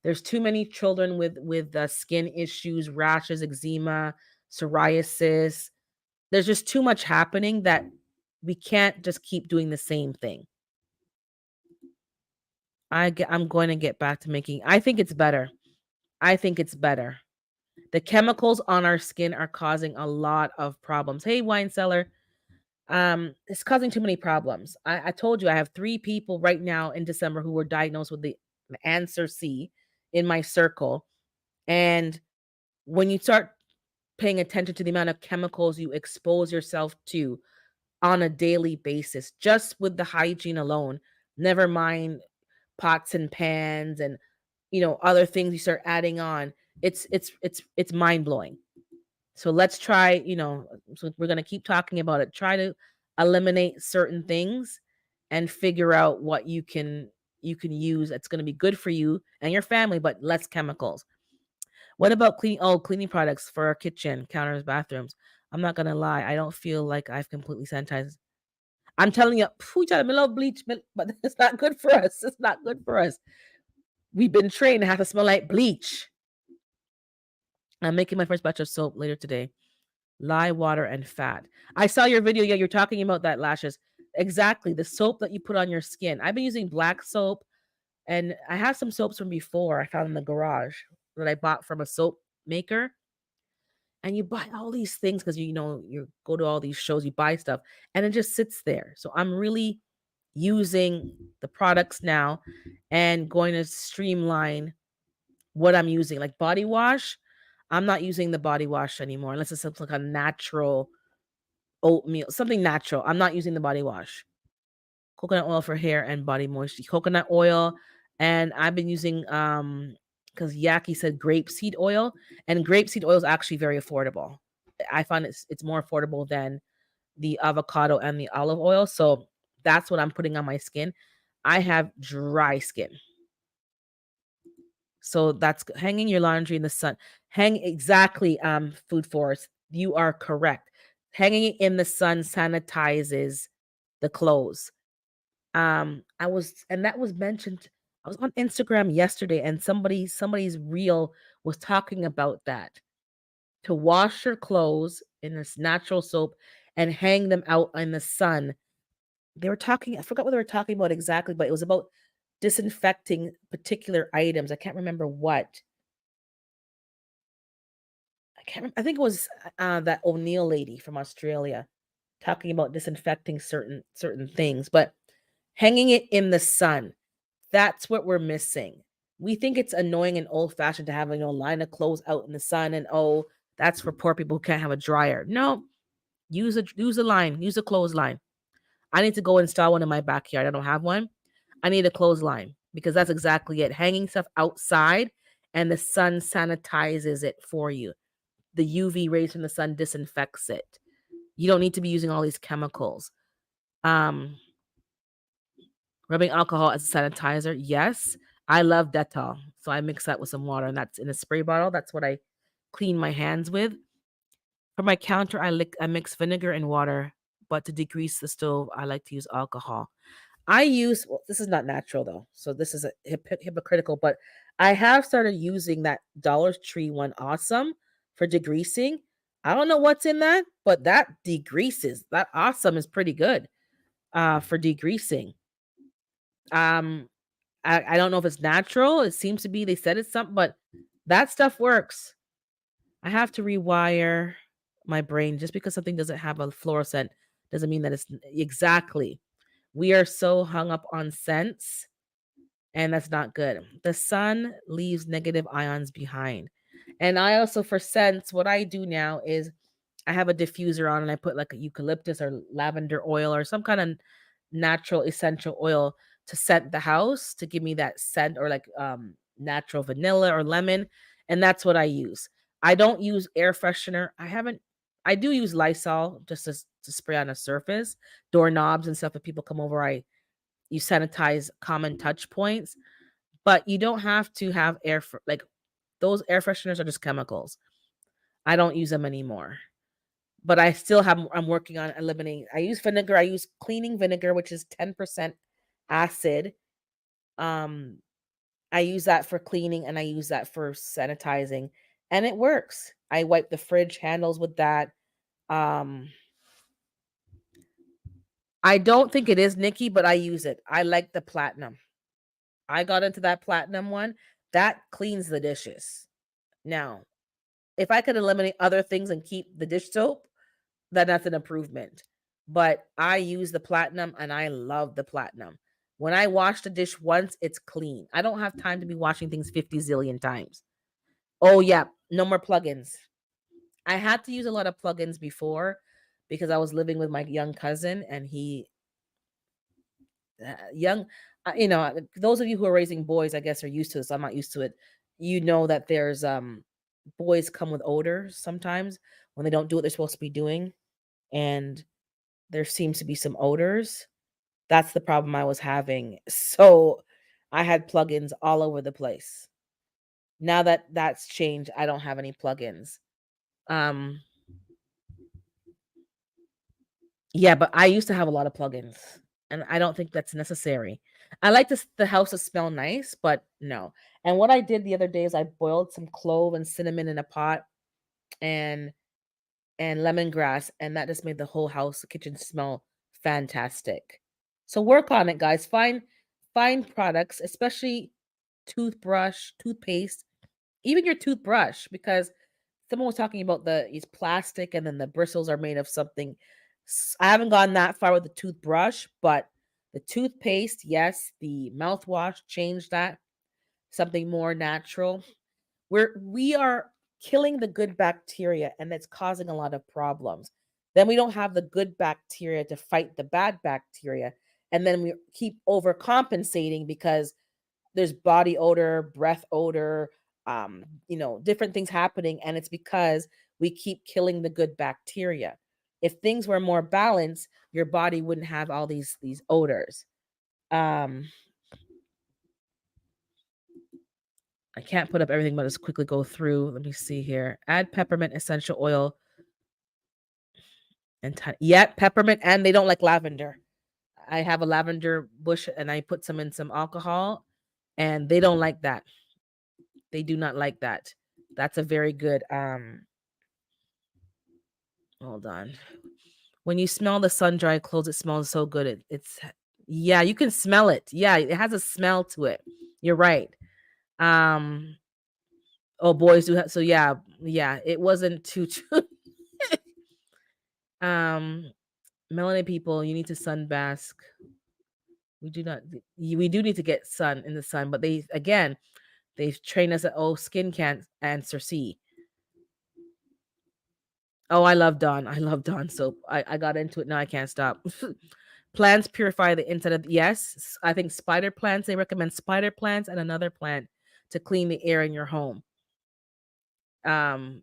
A: There's too many children with skin issues, rashes, eczema, psoriasis. There's just too much happening that we can't just keep doing the same thing. I'm going to get back to making. I think it's better. I think it's better. The chemicals on our skin are causing a lot of problems. Hey, wine cellar. It's causing too many problems. I told you I have 3 people right now in December who were diagnosed with the answer C in my circle. And when you start paying attention to the amount of chemicals you expose yourself to on a daily basis, just with the hygiene alone, never mind pots and pans and other things you start adding on. It's mind blowing. So let's try, so we're going to keep talking about it. Try to eliminate certain things and figure out what you can use that's going to be good for you and your family, but less chemicals. What about cleaning products for our kitchen, counters, bathrooms? I'm not going to lie. I don't feel like I've completely sanitized. I'm telling you, phew, child, I love bleach, but it's not good for us. It's not good for us. We've been trained to have to smell like bleach. I'm making my first batch of soap later today. Lye, water, and fat. I saw your video. Yeah, you're talking about that, Lashes. Exactly. The soap that you put on your skin. I've been using black soap, and I have some soaps from before I found in the garage that I bought from a soap maker. And you buy all these things because you go to all these shows, you buy stuff, and it just sits there. So I'm really using the products now and going to streamline what I'm using. Like body wash, I'm not using the body wash anymore unless it's something like a natural oatmeal, something natural. I'm not using the body wash. Coconut oil for hair and body moisture. Coconut oil, and I've been using because Yaki said grapeseed oil, and grapeseed oil is actually very affordable. I find it's more affordable than the avocado and the olive oil. So that's what I'm putting on my skin. I have dry skin. So that's hanging your laundry in the sun. Hang exactly, food forest. You are correct. Hanging it in the sun sanitizes the clothes. And that was mentioned. I was on Instagram yesterday and somebody's reel was talking about that. To wash your clothes in this natural soap and hang them out in the sun. They were talking, I forgot what they were talking about exactly, but it was about disinfecting particular items. I can't remember what. I can't remember. I think it was that O'Neill lady from Australia talking about disinfecting certain things, but hanging it in the sun. That's what we're missing. We think it's annoying and old fashioned to have a line of clothes out in the sun, and oh, that's for poor people who can't have a dryer. No, use a clothesline. I need to go install one in my backyard. I don't have one. I need a clothesline because that's exactly it. Hanging stuff outside and the sun sanitizes it for you. The UV rays from the sun disinfects it. You don't need to be using all these chemicals. Um, Rubbing alcohol as a sanitizer, yes. I love Dettol, so I mix that with some water, and that's in a spray bottle. That's what I clean my hands with. For my counter, I mix vinegar and water, but to degrease the stove, I like to use alcohol. Well, this is not natural though, so this is a hypocritical, but I have started using that Dollar Tree one Awesome for degreasing. I don't know what's in that, but that degreases. That Awesome is pretty good for degreasing. Um, I don't know if it's natural. It seems to be. They said it's something, but that stuff works. I have to rewire my brain. Just because something doesn't have a fluorescent doesn't mean that it's exactly. We are so hung up on scents, and that's not good. The sun leaves negative ions behind. And I also, for scents, what I do now is I have a diffuser on and I put like a eucalyptus or lavender oil or some kind of natural essential oil to scent the house to give me that scent, or like natural vanilla or lemon, and that's what I use. I don't use air freshener. I do use Lysol just to spray on a surface, doorknobs and stuff. If people come over, I you sanitize common touch points, but you don't have to have like those air fresheners are just chemicals. I don't use them anymore. But I still have I'm working on eliminating. I use vinegar. I use cleaning vinegar, which is 10% acid. Um, I use that for cleaning and I use that for sanitizing, and it works. I wipe the fridge handles with that. Um, I don't think it is Nikki, but I use it. I like the platinum. I got into that platinum one. That cleans the dishes. Now, if I could eliminate other things and keep the dish soap, then that's an improvement. But I use the platinum and I love the platinum. When I wash the dish once, it's clean. I don't have time to be washing things 50 zillion times. Oh, yeah. No more plugins. I had to use a lot of plugins before because I was living with my young cousin and young, those of you who are raising boys, I guess, are used to this. I'm not used to it. You know that there's, boys come with odor sometimes when they don't do what they're supposed to be doing. And there seems to be some odors. That's the problem I was having. So I had plugins all over the place. Now that that's changed, I don't have any plugins. Um yeah, but I used to have a lot of plugins and I don't think that's necessary. I like the house to smell nice, but no. And what I did the other day is I boiled some clove and cinnamon in a pot and lemongrass, and that just made the whole house, the kitchen smell fantastic. So work on it, guys. Find products, especially toothbrush, toothpaste, even your toothbrush, because someone was talking about it's plastic and then the bristles are made of something. I haven't gone that far with the toothbrush, but the toothpaste, yes, the mouthwash, change that. Something more natural. We are killing the good bacteria and it's causing a lot of problems. Then we don't have the good bacteria to fight the bad bacteria. And then we keep overcompensating because there's body odor, breath odor, different things happening. And it's because we keep killing the good bacteria. If things were more balanced, your body wouldn't have all these odors. Um, I can't put up everything, but just quickly go through. Let me see here. Add peppermint essential oil and peppermint, and they don't like lavender. I have a lavender bush and I put some in some alcohol, and they don't like that. They do not like that. That's a very good hold on. When you smell the sun-dried clothes, it smells so good. It's yeah, you can smell it. Yeah, it has a smell to it. You're right. Um oh, boys do have, so yeah, it wasn't too um melanated people, you need to sunbask. We do not we do need to get sun in the sun, but they've trained us that, oh, skin can't answer C. Oh, I love Dawn. I love Dawn soap. I got into it. Now I can't stop. Plants purify the inside of, yes. I think spider plants, they recommend spider plants and another plant to clean the air in your home. Um,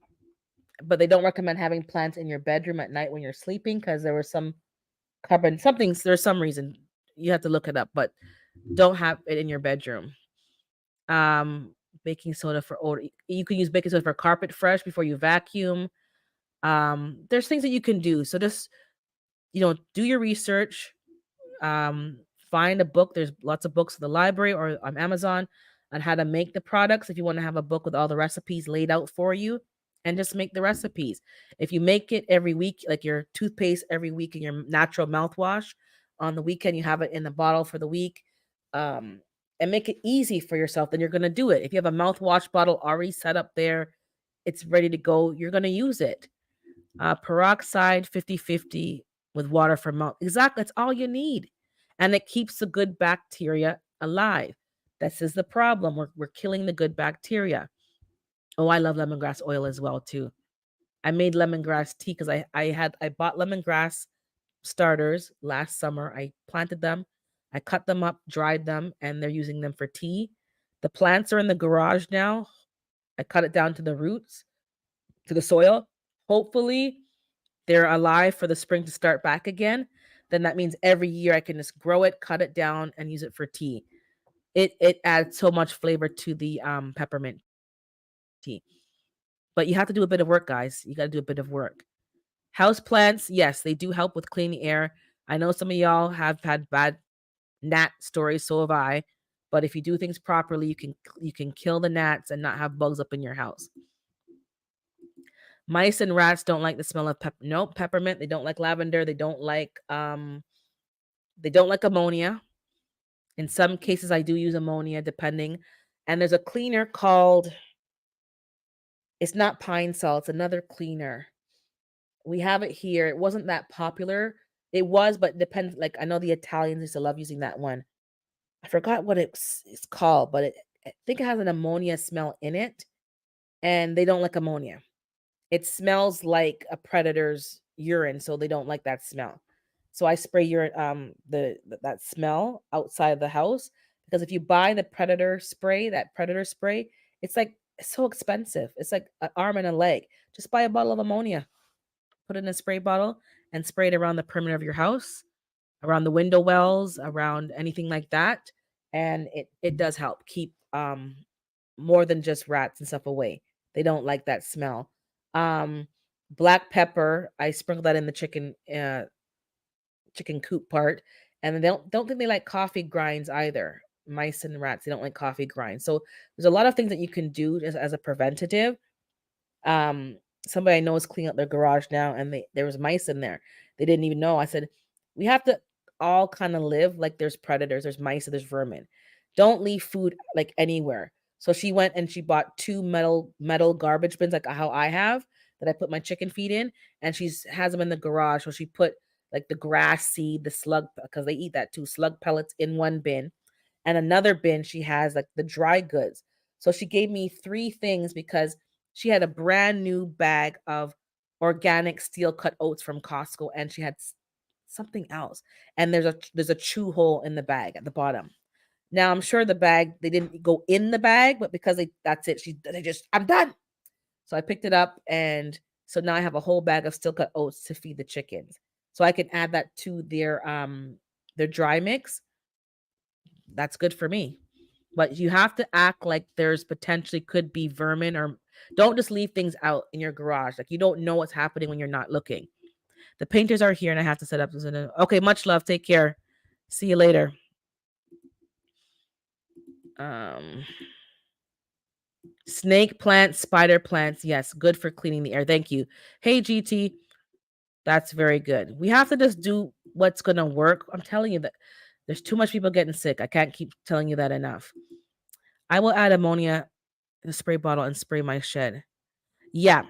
A: but they don't recommend having plants in your bedroom at night when you're sleeping because there was some there's some reason. You have to look it up, but don't have it in your bedroom. Um, Baking soda for odor. You can use baking soda for carpet fresh before you vacuum. There's things that you can do. So just, do your research. Um, find a book. There's lots of books in the library or on Amazon on how to make the products. If you want to have a book with all the recipes laid out for you, and just make the recipes. If you make it every week, like your toothpaste every week and your natural mouthwash, on the weekend you have it in the bottle for the week. Um, and make it easy for yourself, then you're going to do it. If you have a mouthwash bottle already set up there, it's ready to go, you're going to use it. Peroxide 50/50 with water for mouth. Exactly. That's all you need. And it keeps the good bacteria alive. This is the problem. We're killing the good bacteria. Oh, I love lemongrass oil as well, too. I made lemongrass tea because I bought lemongrass starters last summer. I planted them, I cut them up, dried them, and they're using them for tea. The plants are in the garage now. I cut it down to the roots, to the soil. Hopefully, they're alive for the spring to start back again. Then that means every year I can just grow it, cut it down, and use it for tea. It adds so much flavor to the peppermint tea. But you have to do a bit of work, guys. You got to do a bit of work. House plants, yes, they do help with clean air. I know some of y'all have had bad gnat stories, so have I. But if you do things properly, you can kill the gnats and not have bugs up in your house. Mice and rats don't like the smell of nope, peppermint. They don't like lavender. They don't like ammonia. In some cases I do use ammonia depending. And there's a cleaner called, it's not pine sol, it's another cleaner. We have it here. It wasn't that popular. It was, but it depends. Like I know the Italians used to love using that one. I forgot what it's called, but I think it has an ammonia smell in it, and they don't like ammonia. It smells like a predator's urine, so they don't like that smell. So I spray urine, that smell outside the house because if you buy the predator spray, it's so expensive. It's like an arm and a leg. Just buy a bottle of ammonia, put it in a spray bottle, and spray it around the perimeter of your house, around the window wells, around anything like that, and it does help keep more than just rats and stuff away. They don't like that smell. Um Black pepper, I sprinkle that in the chicken coop part, and then they don't think they like coffee grinds either. Mice and rats, they don't like coffee grinds. So there's a lot of things that you can do as a preventative. um Somebody I know is cleaning up their garage now, and there was mice in there. They didn't even know. I said, we have to all kind of live like there's predators, there's mice, there's vermin. Don't leave food like anywhere. So she went and she bought two metal garbage bins like how I have, that I put my chicken feed in, and she's has them in the garage. So she put like the grass seed, the slug, because they eat that too, slug pellets in one bin, and another bin she has like the dry goods. So she gave me three things because she had a brand new bag of organic steel cut oats from Costco, and she had something else. And there's a chew hole in the bag at the bottom. Now I'm sure the bag, they didn't go in the bag, but because that's it. They just, I'm done. So I picked it up, and so now I have a whole bag of steel cut oats to feed the chickens. So I can add that to their dry mix. That's good for me. But you have to act like there's potentially could be vermin, or don't just leave things out in your garage. Like you don't know what's happening when you're not looking. The painters are here and I have to set up. Okay, much love. Take care. See you later. Um Snake plants, spider plants. Yes, good for cleaning the air. Thank you. Hey GT, that's very good. We have to just do what's going to work. I'm telling you that there's too much people getting sick. I can't keep telling you that enough. I will add ammonia in a spray bottle and spray my shed. Yeah,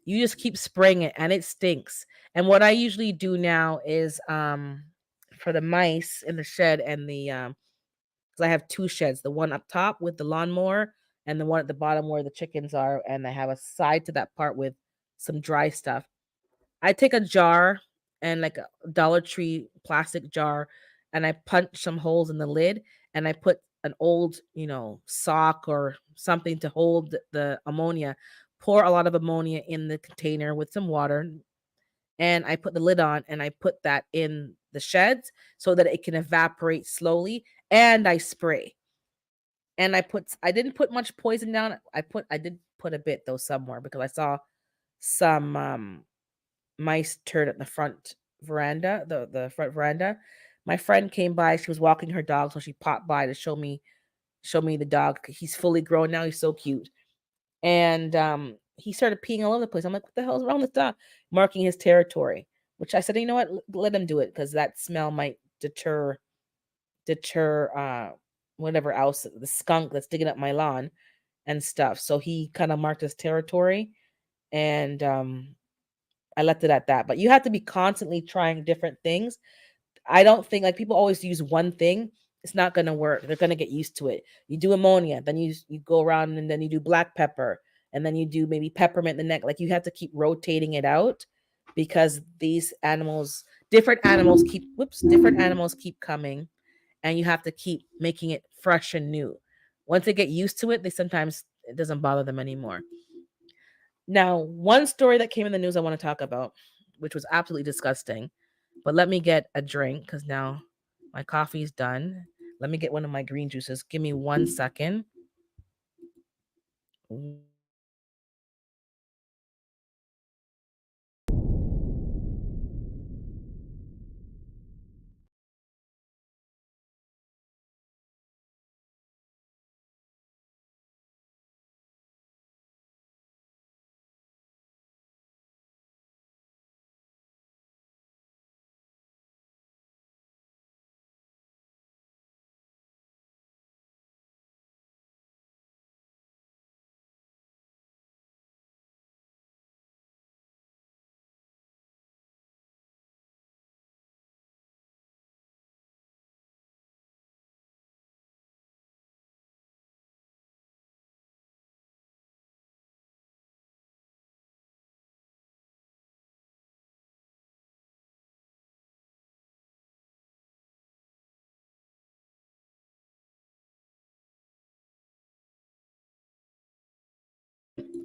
A: you just keep spraying it and it stinks. And what I usually do now is for the mice in the shed and the because I have two sheds, the one up top with the lawnmower and the one at the bottom where the chickens are, and I have a side to that part with some dry stuff. I take a jar and like a Dollar Tree plastic jar, and I punch some holes in the lid, and I put an old, sock or something to hold the ammonia. Pour a lot of ammonia in the container with some water, and I put the lid on, and I put that in the sheds so that it can evaporate slowly, and I spray. And I didn't put much poison down. I did put a bit though somewhere because I saw some mice turd at the front veranda, the front veranda. My friend came by. She was walking her dog, so she popped by to show me the dog. He's fully grown now. He's so cute. And he started peeing all over the place. I'm like, what the hell is wrong with this dog? Marking his territory. Which I said, you know what? Let him do it because that smell might deter whatever else, the skunk that's digging up my lawn and stuff. So he kind of marked his territory, and I left it at that. But you have to be constantly trying different things. I don't think like people always use one thing. It's not gonna work. They're gonna get used to it. You do ammonia, then you go around and then you do black pepper, and then you do maybe peppermint in the neck. Like you have to keep rotating it out because these animals, different animals keep coming, and you have to keep making it fresh and new. Once they get used to it, they sometimes it doesn't bother them anymore. Now, one story that came in the news I want to talk about, which was absolutely disgusting, but let me get a drink because now my coffee's done. Let me get one of my green juices. Give me 1 second.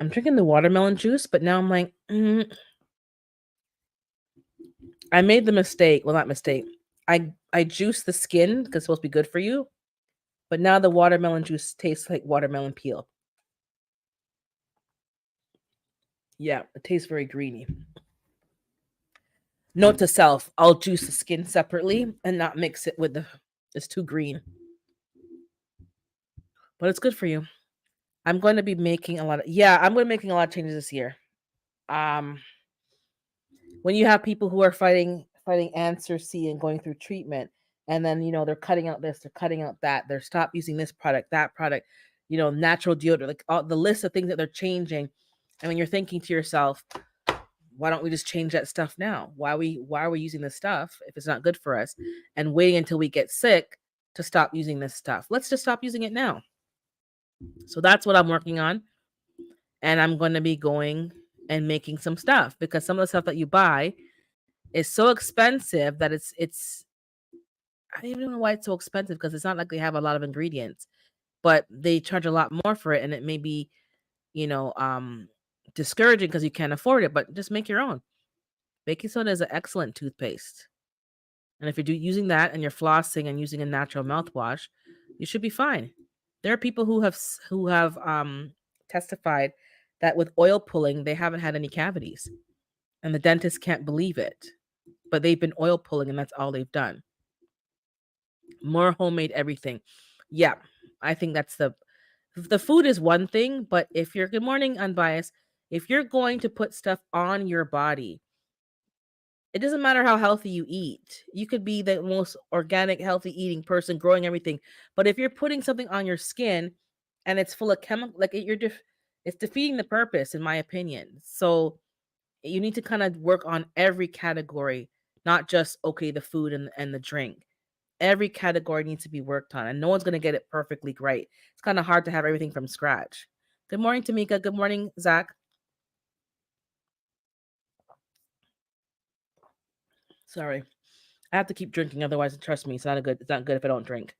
A: I'm drinking the watermelon juice, but now I'm like, I made the mistake. Well, not mistake. I juiced the skin because it's supposed to be good for you, but now the watermelon juice tastes like watermelon peel. Yeah, it tastes very greeny. Note to self: I'll juice the skin separately and not mix it with the. It's too green, but it's good for you. I'm going to be making a lot of. Yeah, I'm going to be making a lot of changes this year. Um, when you have people who are fighting Answer C and going through treatment, and then they're cutting out this, they're cutting out that, they're stop using this product, that product, natural deodorant, like all the list of things that they're changing, and when you're thinking to yourself, why don't we just change that stuff now? Why are we using this stuff if it's not good for us, and waiting until we get sick to stop using this stuff? Let's just stop using it now. So that's what I'm working on, and I'm going to be going and making some stuff because some of the stuff that you buy is so expensive that it's I don't even know why it's so expensive because it's not like they have a lot of ingredients, but they charge a lot more for it, and it may be, you know, um, discouraging because you can't afford it. But just make your own. Baking soda is an excellent toothpaste, and if you're using that and you're flossing and using a natural mouthwash, you should be fine. There are people who have testified that with oil pulling they haven't had any cavities, and the dentist can't believe it, but they've been oil pulling and that's all they've done. More homemade everything. Yeah, I think the food is one thing, but if you're good morning unbiased, if you're going to put stuff on your body, it doesn't matter how healthy you eat. You could be the most organic, healthy eating person, growing everything, but if you're putting something on your skin and it's full of chemical, like it's defeating the purpose, in my opinion. So you need to kind of work on every category, not just okay the food and the drink. Every category needs to be worked on, and no one's going to get it perfectly right. It's kind of hard to have everything from scratch. Good morning, Tamika. Good morning, Zach. Sorry, I have to keep drinking, otherwise, trust me, It's not good if I don't drink.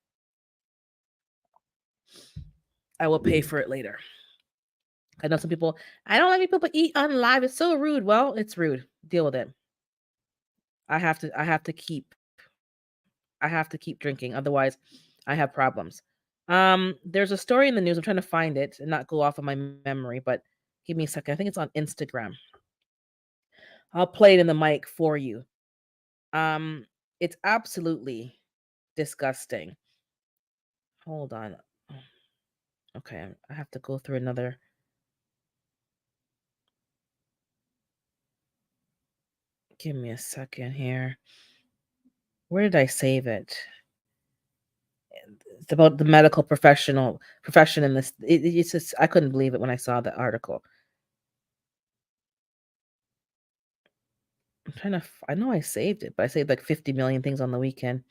A: I will pay for it later. I know some people. I don't like people eat on live. It's so rude. Well, it's rude. Deal with it. I have to. I have to keep. I have to keep drinking, otherwise, I have problems. There's a story in the news. I'm trying to find it and not go off of my memory, but give me a second. I think it's on Instagram. I'll play it in the mic for you. Um, it's absolutely disgusting. Hold on. Okay, I have to go through another. Give me a second here. Where did I save it? It's about the medical profession in this. It's just I couldn't believe it when I saw the article. I'm trying to. I know I saved it, but I saved like 50 million things on the weekend.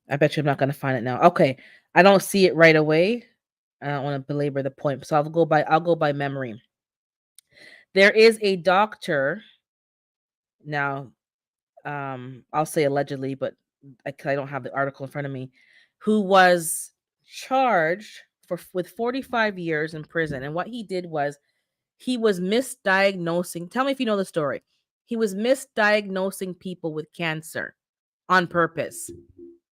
A: I bet you I'm not going to find it now. Okay, I don't see it right away. I don't want to belabor the point, so I'll go by memory. There is a doctor now. I'll say allegedly, but I don't have the article in front of me, who was charged with 45 years in prison. And what he did was he was misdiagnosing. Tell me if you know the story. He was misdiagnosing people with cancer on purpose.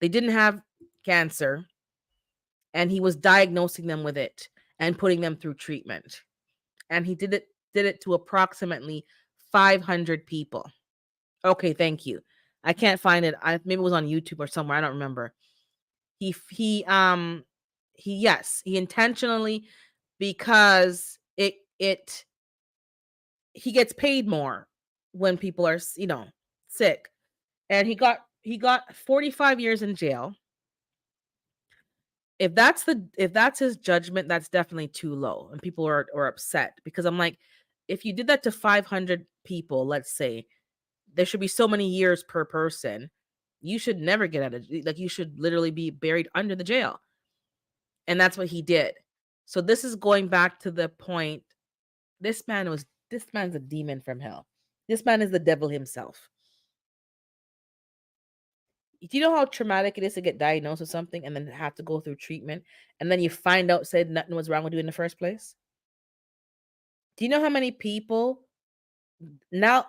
A: They didn't have cancer, and he was diagnosing them with it and putting them through treatment. And he did it to approximately 500 people. Okay, thank you. I can't find it. Maybe it was on YouTube or somewhere. I don't remember. He intentionally, because he gets paid more when people are, sick. And he got 45 years in jail. If that's his judgment, that's definitely too low, and people are upset, because I'm like, if you did that to 500 people, let's say, there should be so many years per person. You should never get out of, like, you should literally be buried under the jail. And that's what he did. So this is going back to the point. This man's a demon from hell. This man is the devil himself. Do you know how traumatic it is to get diagnosed with something and then have to go through treatment, and then you find out said nothing was wrong with you in the first place? Do you know how many people now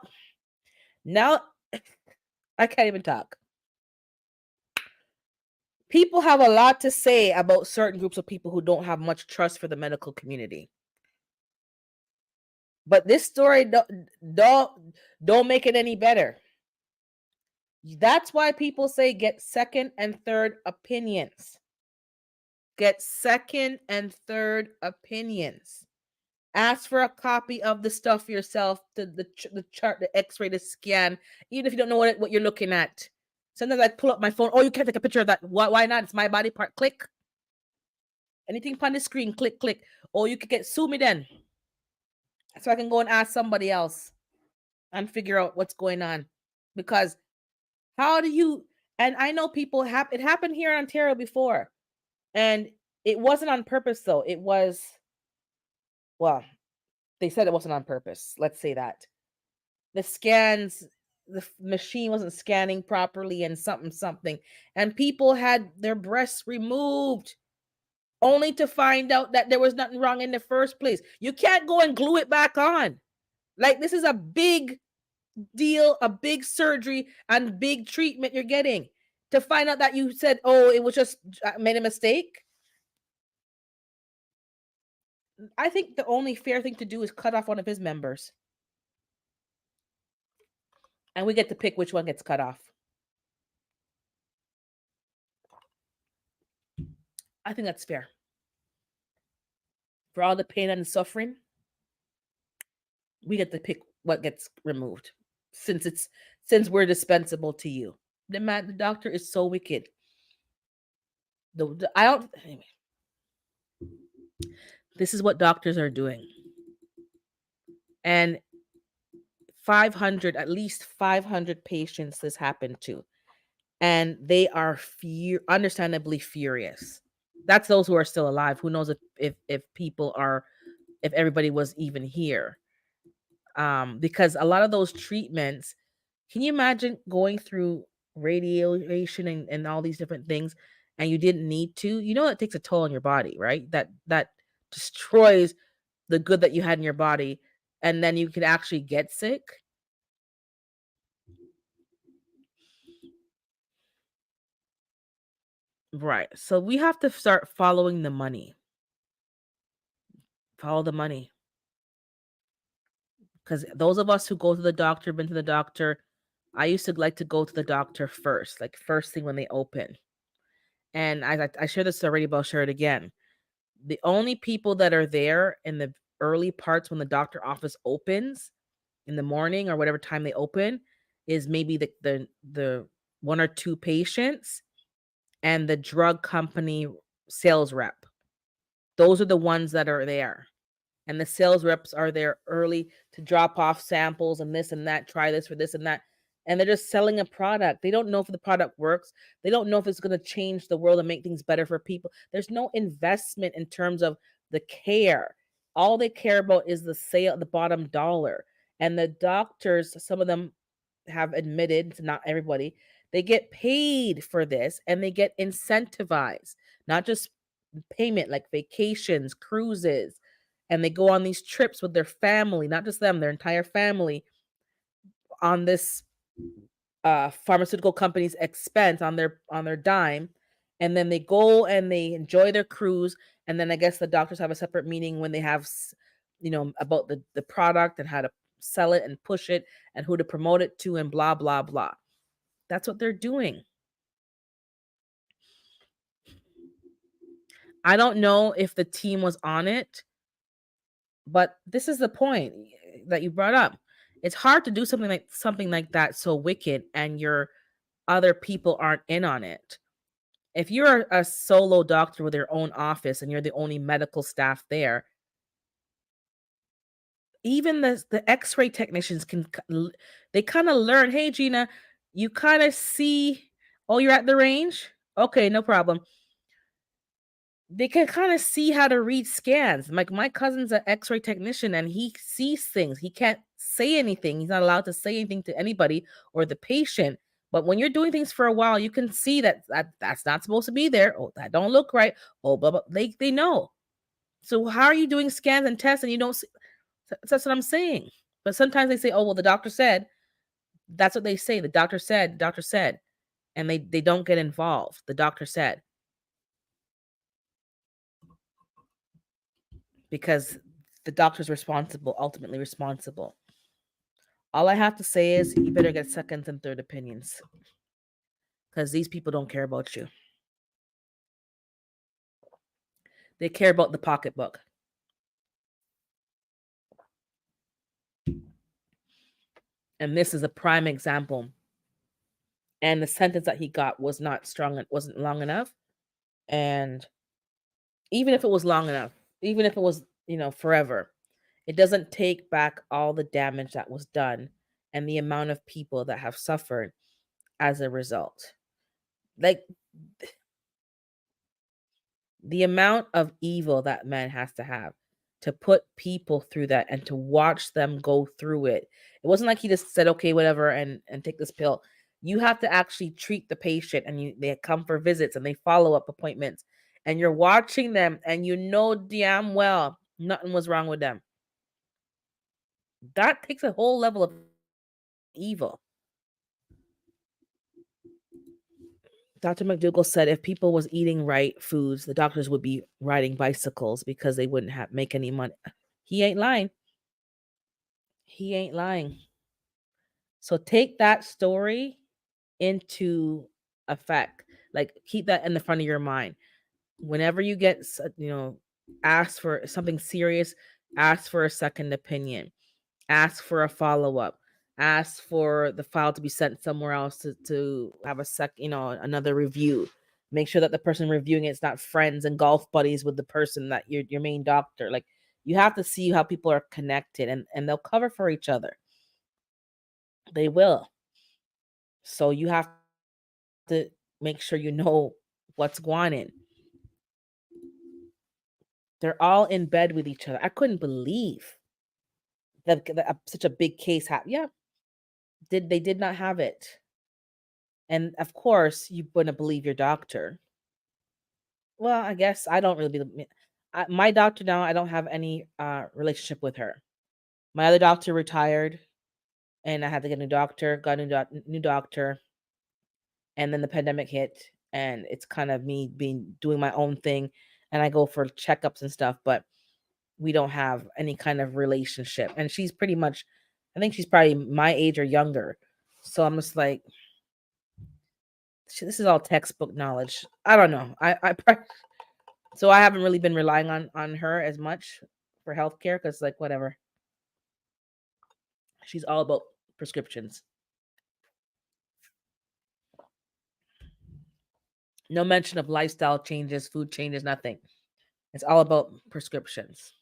A: now I can't even talk. People have a lot to say about certain groups of people who don't have much trust for the medical community. But this story don't make it any better. That's why people say get second and third opinions. Get second and third opinions. Ask for a copy of the stuff yourself, the chart, the X-ray, the scan, even if you don't know what you're looking at. Sometimes I pull up my phone. Oh, you can't take a picture of that. Why not? It's my body part. Click. Anything on the screen, click, click. Or you could sue me then, so I can go and ask somebody else and figure out what's going on. Because how do you? And I know people have. It happened here in Ontario before, and it wasn't on purpose though. It was, well, they said it wasn't on purpose. Let's say that the scans, the machine wasn't scanning properly, and something, and people had their breasts removed, only to find out that there was nothing wrong in the first place. You can't go and glue it back on. Like, this is a big deal, a big surgery, and big treatment you're getting, to find out that you said, oh, it was just, I made a mistake. I think the only fair thing to do is cut off one of his members, and we get to pick which one gets cut off. I think that's fair. For all the pain and suffering, we get to pick what gets removed, since we're dispensable to you. The doctor is so wicked. I don't. Anyway, this is what doctors are doing, and 500, at least 500 patients this happened to, and they are understandably furious. That's those who are still alive. Who knows if people are, if everybody was even here. Because a lot of those treatments, can you imagine going through radiation and all these different things, and you didn't need to? You know, it takes a toll on your body, right? That destroys the good that you had in your body, and then you could actually get sick. Right. So we have to start following the money. Follow the money. Because those of us who go to the doctor, been to the doctor, I used to like to go to the doctor first, like first thing when they open. And I shared this already, but I'll share it again. The only people that are there in the early parts when the doctor office opens in the morning or whatever time they open is maybe the one or two patients and the drug company sales rep. Those are the ones that are there. And the sales reps are there early to drop off samples and this and that, try this for this and that. and they're just selling a product. They don't know if the product works. They don't know if it's going to change the world and make things better for people. There's no investment in terms of the care. All they care about is the sale, the bottom dollar. And the doctors, some of them have admitted, not everybody, they get paid for this and they get incentivized, not just payment like vacations, cruises, and they go on these trips with their family, not just them, their entire family on this pharmaceutical company's expense on their dime, and then they go and they enjoy their cruise, and then I guess the doctors have a separate meeting when they have about the product and how to sell it and push it and who to promote it to and blah blah blah. That's what they're doing. I don't know if the team was on it, but this is the point that you brought up. It's hard to do something like that so wicked and your other people aren't in on it. If you're a solo doctor with your own office and you're the only medical staff there, even the X-ray technicians they kind of learn, "Hey Gina, you kind of see, oh, you're at the range? Okay, no problem." They can kind of see how to read scans. Like my cousin's an X-ray technician and he sees things. He can't say anything. He's not allowed to say anything to anybody or the patient. But when you're doing things for a while, you can see that's not supposed to be there. Oh, that don't look right. Oh, blah, blah. They know. So how are you doing scans and tests and you don't see? That's what I'm saying. But sometimes they say, "Oh, well, the doctor said." That's what they say. The doctor said, and they don't get involved. The doctor said because the doctor's responsible, ultimately responsible. All I have to say is you better get second and third opinions because these people don't care about you. They care about the pocketbook. And this is a prime example. And the sentence that he got was not strong, it wasn't long enough. And even if it was long enough, even if it was, forever, it doesn't take back all the damage that was done and the amount of people that have suffered as a result. Like the amount of evil that man has to have to put people through that and to watch them go through it. It wasn't like he just said, "Okay, whatever, and take this pill." You have to actually treat the patient, and they come for visits and they follow up appointments, and you're watching them, and you know damn well nothing was wrong with them. That takes a whole level of evil. Dr. McDougall said if people was eating right foods, the doctors would be riding bicycles because they wouldn't have make any money. He ain't lying. He ain't lying. So take that story into effect. Like keep that in the front of your mind. Whenever you get, ask for something serious, ask for a second opinion, ask for a follow up, ask for the file to be sent somewhere else to have another review. Make sure that the person reviewing it's not friends and golf buddies with the person that your main doctor. Like you have to see how people are connected and they'll cover for each other. They will. So you have to make sure you know what's going on. They're all in bed with each other. I couldn't believe that such a big case happened. Yeah, they did not have it, and of course you wouldn't believe your doctor. Well, I guess I don't really believe my doctor now. I don't have any relationship with her. My other doctor retired, and I had to get a new doctor. Got a new doctor, and then the pandemic hit, and it's kind of me being doing my own thing, and I go for checkups and stuff, but we don't have any kind of relationship. And she's pretty much, I think she's probably my age or younger. So I'm just like, this is all textbook knowledge. I don't know. So I haven't really been relying on her as much for healthcare because like whatever. She's all about prescriptions. No mention of lifestyle changes, food changes, nothing. It's all about prescriptions.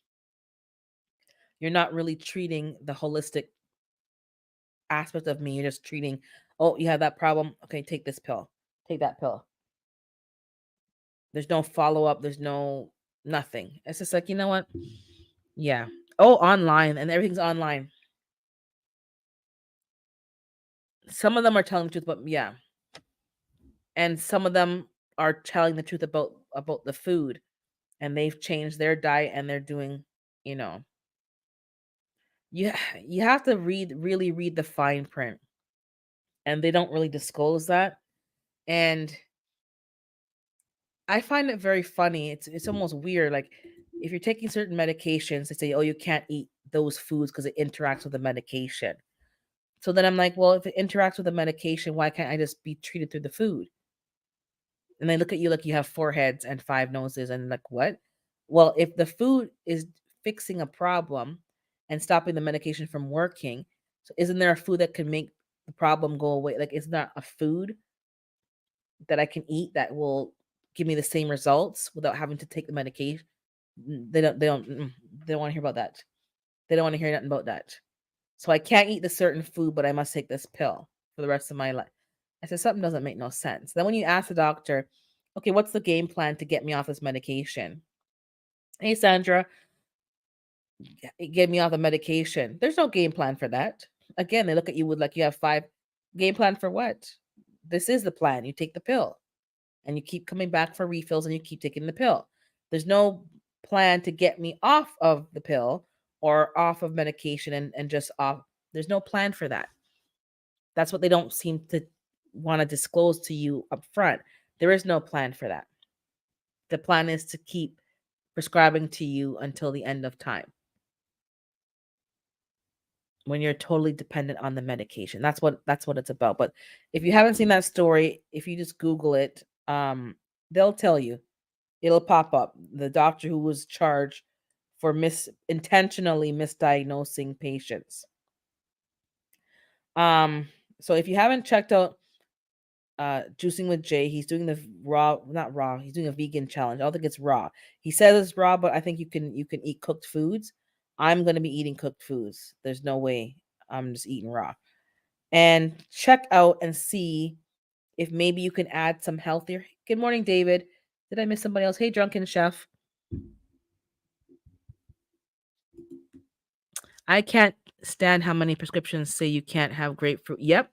A: You're not really treating the holistic aspect of me. You're just treating, oh, you have that problem. Okay, take this pill. Take that pill. There's no follow up. There's no nothing. It's just like, you know what? Yeah. Oh, online, and everything's online. Some of them are telling the truth, but yeah. And some of them are telling the truth about the food, and they've changed their diet and they're doing, you know, you you have to really read the fine print, and they don't really disclose that. And I find it very funny. It's almost weird. Like if you're taking certain medications, they say, "Oh, you can't eat those foods because it interacts with the medication." So then I'm like, "Well, if it interacts with the medication, why can't I just be treated through the food?" And they look at you like you have four heads and five noses, and like, what? Well, if the food is fixing a problem and stopping the medication from working, so isn't there a food that can make the problem go away? Like, is not a food that I can eat that will give me the same results without having to take the medication? They don't want to hear about that. They don't want to hear nothing about that. So I can't eat the certain food, but I must take this pill for the rest of my life. I said something doesn't make no sense. Then when you ask the doctor, okay, what's the game plan to get me off this medication? Hey Sandra, get me off the medication. There's no game plan for that. Again, they look at you with like you have five game plan for what? This is the plan. You take the pill and you keep coming back for refills and you keep taking the pill. There's no plan to get me off of the pill or off of medication and just off. There's no plan for that. That's what they don't seem to want to disclose to you up front. There is no plan for that. The plan is to keep prescribing to you until the end of time when you're totally dependent on the medication. That's what it's about. But if you haven't seen that story, if you just Google it, they'll tell you. It'll pop up. The doctor who was charged for intentionally misdiagnosing patients. Um, so if you haven't checked out Juicing with Jay, he's doing the raw, not raw, he's doing a vegan challenge. I don't think it's raw. He says it's raw, but I think you can eat cooked foods. I'm gonna be eating cooked foods. There's no way I'm just eating raw. And check out and see if maybe you can add some healthier. Good morning, David. Did I miss somebody else? Hey, drunken chef. I can't stand how many prescriptions say you can't have grapefruit. Yep,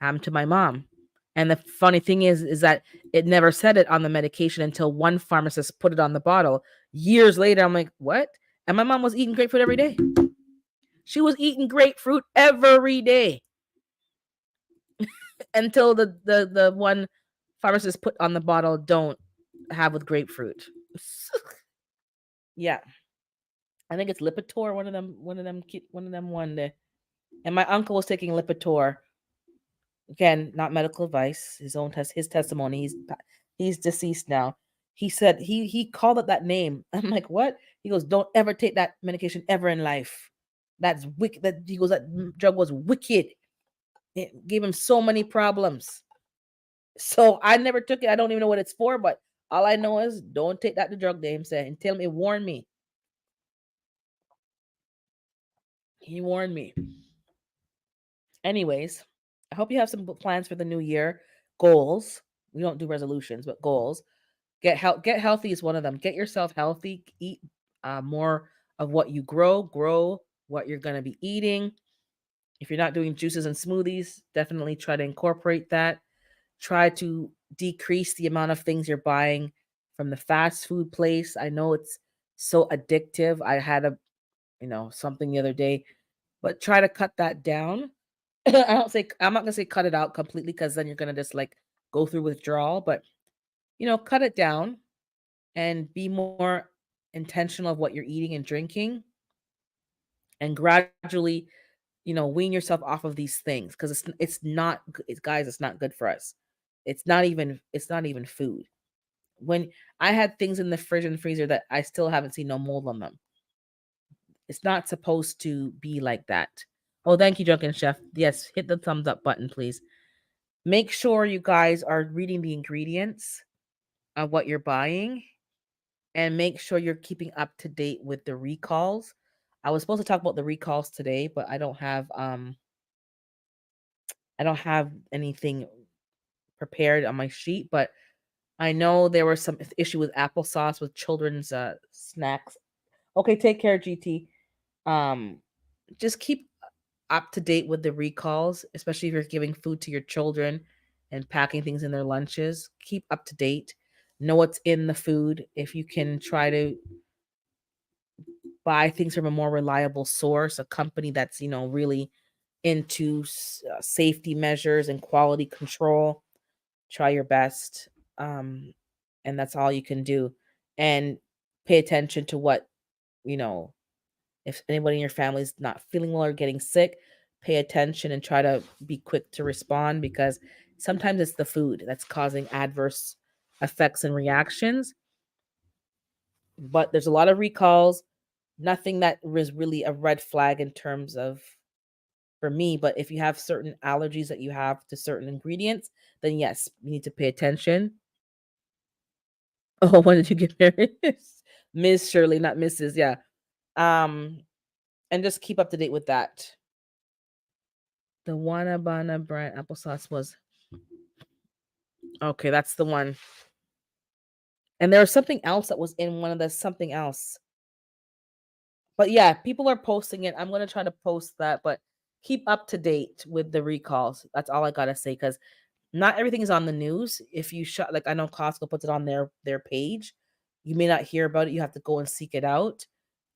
A: happened to my mom. And the funny thing is that it never said it on the medication until one pharmacist put it on the bottle. Years later, I'm like, what? And my mom was eating grapefruit every day. She was eating grapefruit every day until the one pharmacist put on the bottle don't have with grapefruit. Yeah, I think it's Lipitor. One day. And my uncle was taking Lipitor. Again, not medical advice. His testimony. He's deceased now. He said he called it that name. I'm like, what? He goes, don't ever take that medication ever in life. That's wicked. That he goes, that drug was wicked. It gave him so many problems. So I never took it. I don't even know what it's for, but all I know is don't take that the drug name said and tell me warn me. He warned me. Anyways, I hope you have some plans for the new year. Goals. We don't do resolutions, but goals. Get healthy is one of them. Get yourself healthy. Eat more of what you grow. Grow what you're going to be eating. If you're not doing juices and smoothies, definitely try to incorporate that. Try to decrease the amount of things you're buying from the fast food place. I know it's so addictive. I had something the other day, but try to cut that down. I'm not gonna say cut it out completely because then you're gonna just like go through withdrawal, but cut it down and be more intentional of what you're eating and drinking and gradually, wean yourself off of these things because it's not guys, it's not good for us. It's not even food. When I had things in the fridge and freezer that I still haven't seen no mold on them. It's not supposed to be like that. Oh, thank you, Drunken Chef. Yes, hit the thumbs up button, please. Make sure you guys are reading the ingredients of what you're buying and make sure you're keeping up to date with the recalls. I was supposed to talk about the recalls today, but I don't have I don't have anything prepared on my sheet, but I know there was some issue with applesauce with children's snacks. Okay, take care, GT. Um, just keep up to date with the recalls, especially if you're giving food to your children and packing things in their lunches. Keep up to date. Know what's in the food. If you can try to buy things from a more reliable source, a company that's, really into safety measures and quality control, try your best. Um, and that's all you can do. And pay attention to what, you know, if anybody in your family is not feeling well or getting sick, pay attention and try to be quick to respond, because sometimes it's the food that's causing adverse effects and reactions. But there's a lot of recalls, nothing that was really a red flag in terms of for me. But if you have certain allergies that you have to certain ingredients, then yes, you need to pay attention. Oh, when did you get married? Miss Shirley, not Mrs. Yeah. Um, and just keep up to date with that. The Wanabana brand applesauce was okay. That's the one. And there was something else that was in one of the something else. But yeah, people are posting it. I'm gonna try to post that, but keep up to date with the recalls. That's all I gotta say, because not everything is on the news. If you shop, like I know Costco puts it on their page, you may not hear about it. You have to go and seek it out.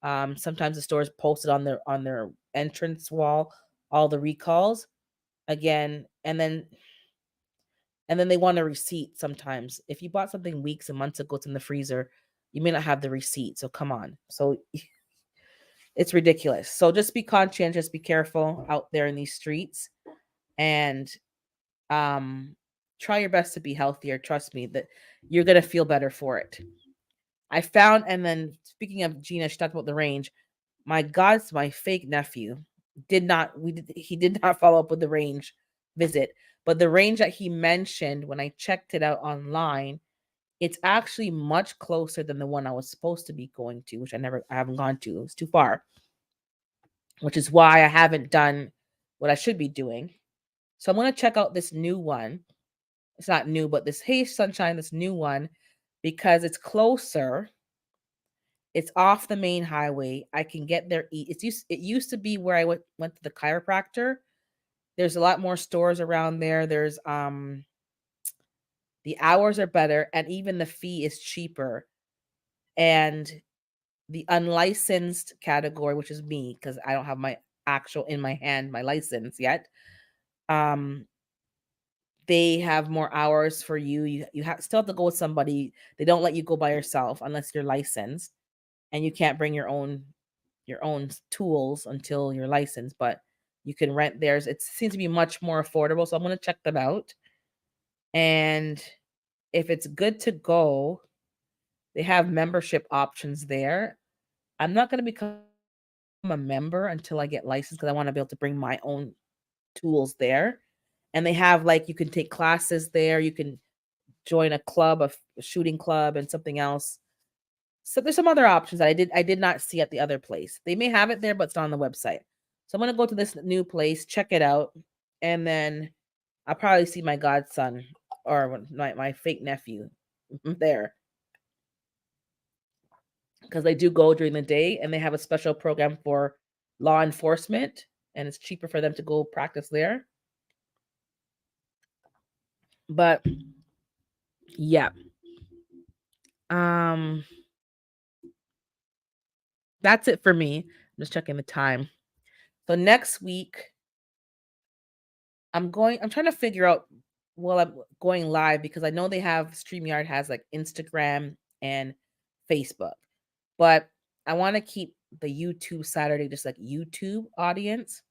A: Sometimes the stores post it on their entrance wall, all the recalls again, and then they want a receipt sometimes. If you bought something weeks and months ago, it's in the freezer, you may not have the receipt. So come on. So it's ridiculous. So just be conscientious, be careful out there in these streets, and um try your best to be healthier. Trust me that you're gonna feel better for it. I found, and then speaking of Gina, she talked about the range. My fake nephew he did not follow up with the range visit, but the range that he mentioned when I checked it out online, it's actually much closer than the one I was supposed to be going to, which I haven't gone to. It's too far, which is why I haven't done what I should be doing. So I'm going to check out this new one. It's not new, but this Hey Sunshine, this new one, because it's closer. It's off the main highway. I can get there. It used to be where I went to the chiropractor. There's a lot more stores around there. There's the hours are better, and even the fee is cheaper. And the unlicensed category, which is me, because I don't have my actual in my hand my license yet. Um, they have more hours for you. Still have to go with somebody. They don't let you go by yourself unless you're licensed, and you can't bring your own tools until you're licensed. But you can rent theirs. It seems to be much more affordable, so I'm going to check them out. And if it's good to go, they have membership options there. I'm not going to become a member until I get licensed, because I want to be able to bring my own tools there. And they have, like, you can take classes there. You can join a club, a shooting club, and something else. So there's some other options that I did not see at the other place. They may have it there, but it's not on the website. So I'm gonna go to this new place, check it out, and then I'll probably see my godson or my fake nephew there, because they do go during the day, and they have a special program for law enforcement, and it's cheaper for them to go practice there. But yeah, um, that's it for me. I'm just checking the time. So next week, I'm trying to figure out while I'm going live, because I know they have StreamYard has like Instagram and Facebook. But I want to keep the YouTube Saturday just like YouTube audience,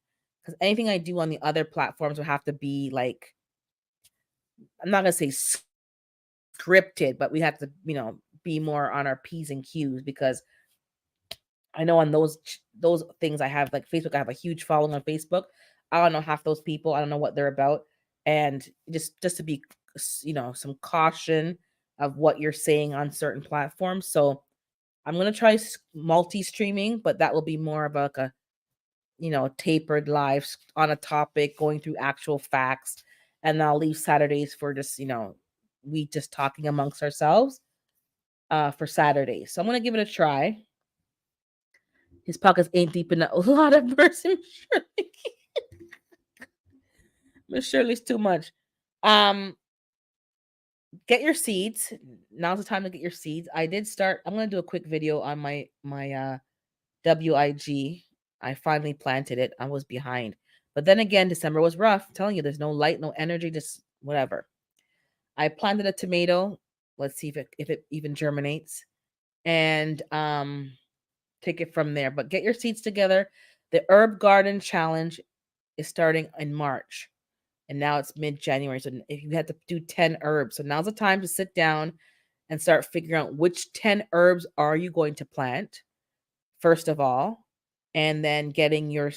A: because anything I do on the other platforms will have to be like, I'm not gonna say scripted, but we have to, be more on our P's and Q's, because I know on those things I have, like Facebook, I have a huge following on Facebook. I don't know half those people. I don't know what they're about, and just to be, some caution of what you're saying on certain platforms. So I'm gonna try multi streaming, but that will be more of like a tapered lives on a topic, going through actual facts. And I'll leave Saturdays for just, we just talking amongst ourselves for Saturdays. So I'm going to give it a try. His pockets ain't deep enough. A lot of mercy, Shirley. Miss Shirley's too much. Get your seeds. Now's the time to get your seeds. I'm going to do a quick video on my WIG. I finally planted it. I was behind. But then again, December was rough. I'm telling you, there's no light, no energy, just whatever. I planted a tomato. Let's see if it even germinates. And take it from there. But get your seeds together. The Herb Garden Challenge is starting in March. And now it's mid-January. So if you had to do 10 herbs. So now's the time to sit down and start figuring out which 10 herbs are you going to plant, first of all, and then getting your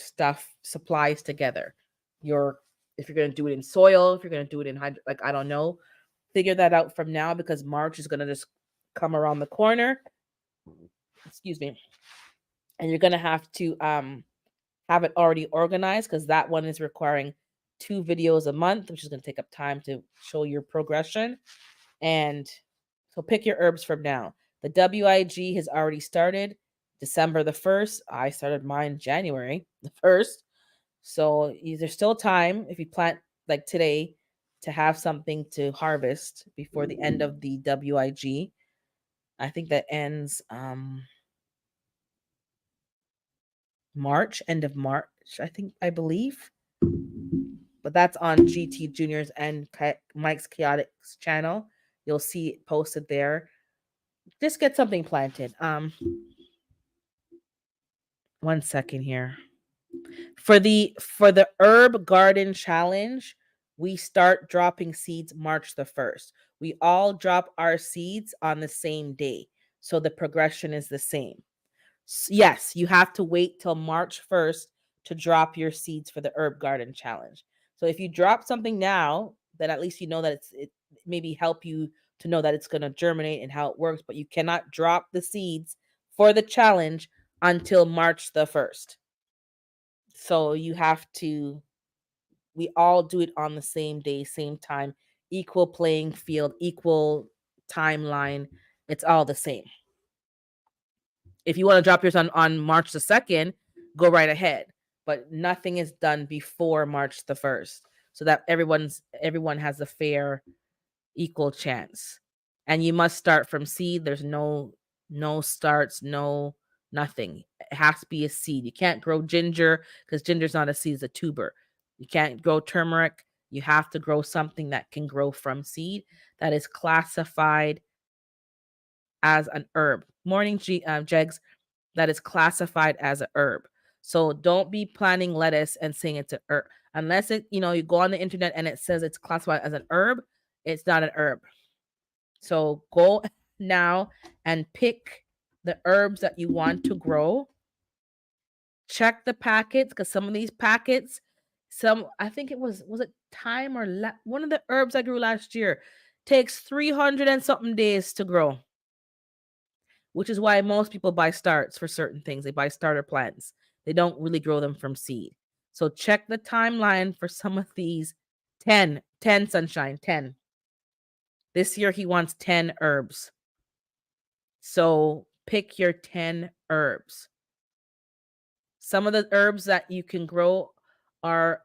A: supplies together. If you're going to do it in soil, if you're going to do it in I don't know, figure that out from now, because March is going to just come around the corner. Excuse me. And you're going to have to have it already organized, because that one is requiring 2 videos a month, which is going to take up time to show your progression. And so pick your herbs from now. The WIG has already started December the 1st. I started mine January the 1st. So there's still time, if you plant like today, to have something to harvest before the end of the WIG. I think that ends March, end of March, I believe. But that's on GT Juniors and Mike's Chaotic's channel. You'll see it posted there. Just get something planted. One second here. For the Herb Garden Challenge, we start dropping seeds March the 1st. We all drop our seeds on the same day. So the progression is the same. Yes, you have to wait till March 1st to drop your seeds for the Herb Garden Challenge. So if you drop something now, then at least you know that it maybe help you to know that it's going to germinate and how it works. But you cannot drop the seeds for the challenge until March the 1st. So we all do it on the same day, same time, equal playing field, equal timeline. It's all the same. If you want to drop yours on March the 2nd, go right ahead. But nothing is done before March the 1st, so that everyone has a fair, equal chance. And you must start from seed. There's no starts, no nothing. It has to be a seed. You can't grow ginger, because ginger's not a seed, it's a tuber. You can't grow turmeric. You have to grow something that can grow from seed, that is classified as an herb. Morning, Jegs, that is classified as a herb. So don't be planting lettuce and saying it's a herb. Unless you go on the internet and it says it's classified as an herb, it's not an herb. So go now and pick the herbs that you want to grow. Check the packets, because some of these packets, I think it was it thyme or one of the herbs I grew last year, takes 300 and something days to grow. Which is why most people buy starts for certain things. They buy starter plants. They don't really grow them from seed. So check the timeline for some of these. 10 Sunshine, 10. This year he wants 10 herbs. So pick your 10 herbs. Some of the herbs that you can grow are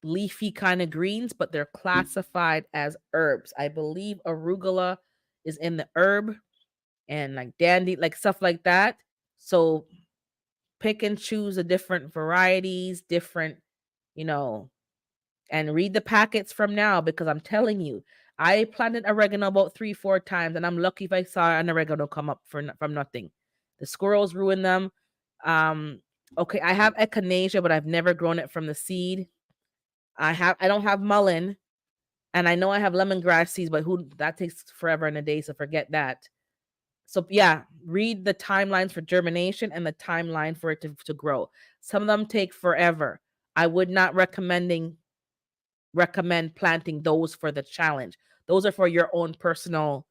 A: leafy kind of greens, but they're classified as herbs. I believe arugula is in the herb, and like dandy, like stuff like that. So pick and choose the different varieties, different, and read the packets from now, because I'm telling you, I planted oregano about 3-4 times, and I'm lucky if I saw an oregano come up from nothing. The squirrels ruin them. Okay, I have echinacea, but I've never grown it from the seed. I don't have mullein, and I know I have lemongrass seeds, but that takes forever and a day, so forget that. So yeah, read the timelines for germination and the timeline for it to grow. Some of them take forever. I would not recommend planting those for the challenge. Those are for your own personal,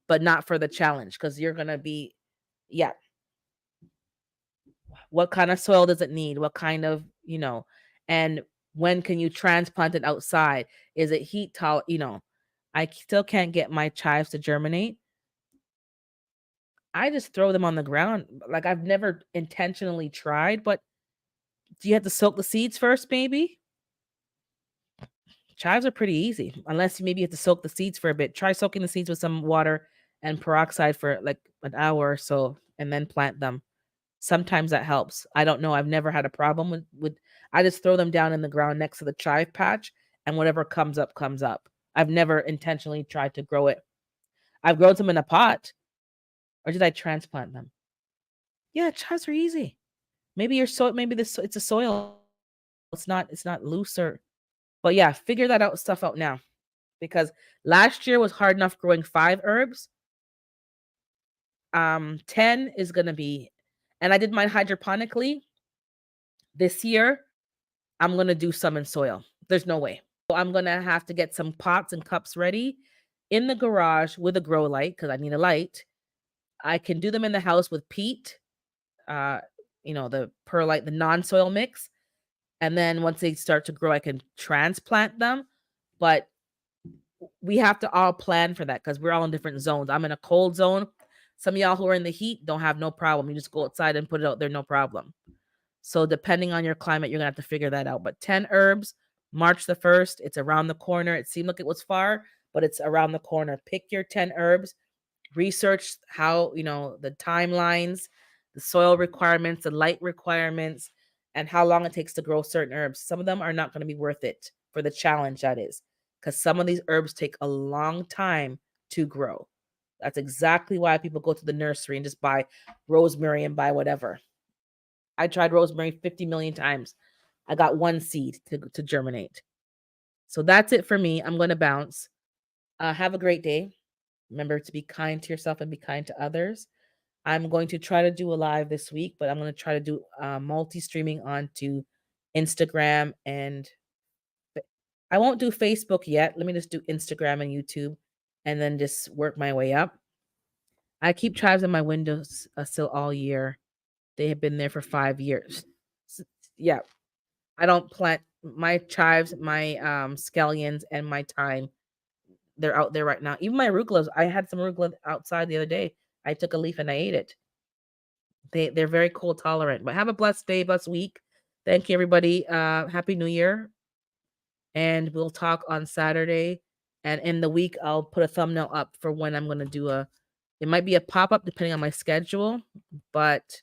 A: but not for the challenge, because you're gonna be, yeah. What kind of soil does it need? What kind of, and when can you transplant it outside? Is it heat tolerant? I still can't get my chives to germinate. I just throw them on the ground. Like, I've never intentionally tried, but do you have to soak the seeds first, maybe? Chives are pretty easy, unless you maybe have to soak the seeds for a bit. Try soaking the seeds with some water and peroxide for like an hour or so, and then plant them. Sometimes that helps. I don't know. I've never had a problem with. I just throw them down in the ground next to the chive patch, and whatever comes up comes up. I've never intentionally tried to grow it. I've grown some in a pot, or did I transplant them? Yeah, chives are easy. Maybe maybe this it's a soil. It's not looser. But yeah, figure that stuff out now, because last year was hard enough growing 5 herbs. 10 is gonna be, and I did mine hydroponically. This year, I'm gonna do some in soil. There's no way. So I'm gonna have to get some pots and cups ready in the garage with a grow light, because I need a light. I can do them in the house with peat, uh, the perlite, the non-soil mix. And then once they start to grow, I can transplant them. But we have to all plan for that, because we're all in different zones. I'm in a cold zone. Some of y'all who are in the heat don't have no problem. You just go outside and put it out there, no problem. So depending on your climate, you're gonna have to figure that out. But 10 herbs, March the 1st, it's around the corner. It seemed like it was far, but it's around the corner. Pick your 10 herbs, research how, the timelines, the soil requirements, the light requirements, and how long it takes to grow certain herbs. Some of them are not going to be worth it for the challenge, that is, because some of these herbs take a long time to grow. That's exactly why people go to the nursery and just buy rosemary and buy whatever. I tried rosemary 50 million times. I got one seed to germinate. So that's it for me. I'm going to bounce. Have a great day. Remember to be kind to yourself and be kind to others. I'm going to try to do a live this week, but I'm going to try to do multi-streaming onto Instagram, and I won't do Facebook yet. Let me just do Instagram and YouTube, and then just work my way up. I keep chives in my windows still all year. They have been there for 5 years. Yeah, I don't plant my chives, my scallions, and my thyme. They're out there right now. Even my arugula, I had some arugula outside the other day. I took a leaf and I ate it. They're very cold tolerant. But have a blessed day, blessed week. Thank you, everybody. Happy New Year. And we'll talk on Saturday. And in the week, I'll put a thumbnail up for when I'm going to do it might be a pop-up depending on my schedule, but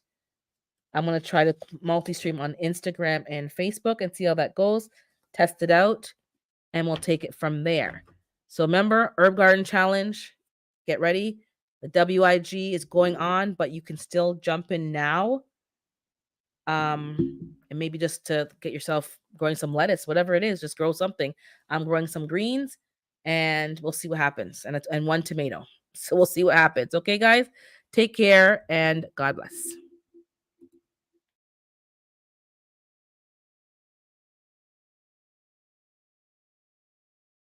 A: I'm going to try to multi-stream on Instagram and Facebook and see how that goes. Test it out, and we'll take it from there. So remember, Herb Garden Challenge, get ready. The WIG is going on, but you can still jump in now. And maybe just to get yourself growing some lettuce, whatever it is, just grow something. I'm growing some greens, and we'll see what happens. And one tomato. So we'll see what happens. Okay, guys, take care and God bless.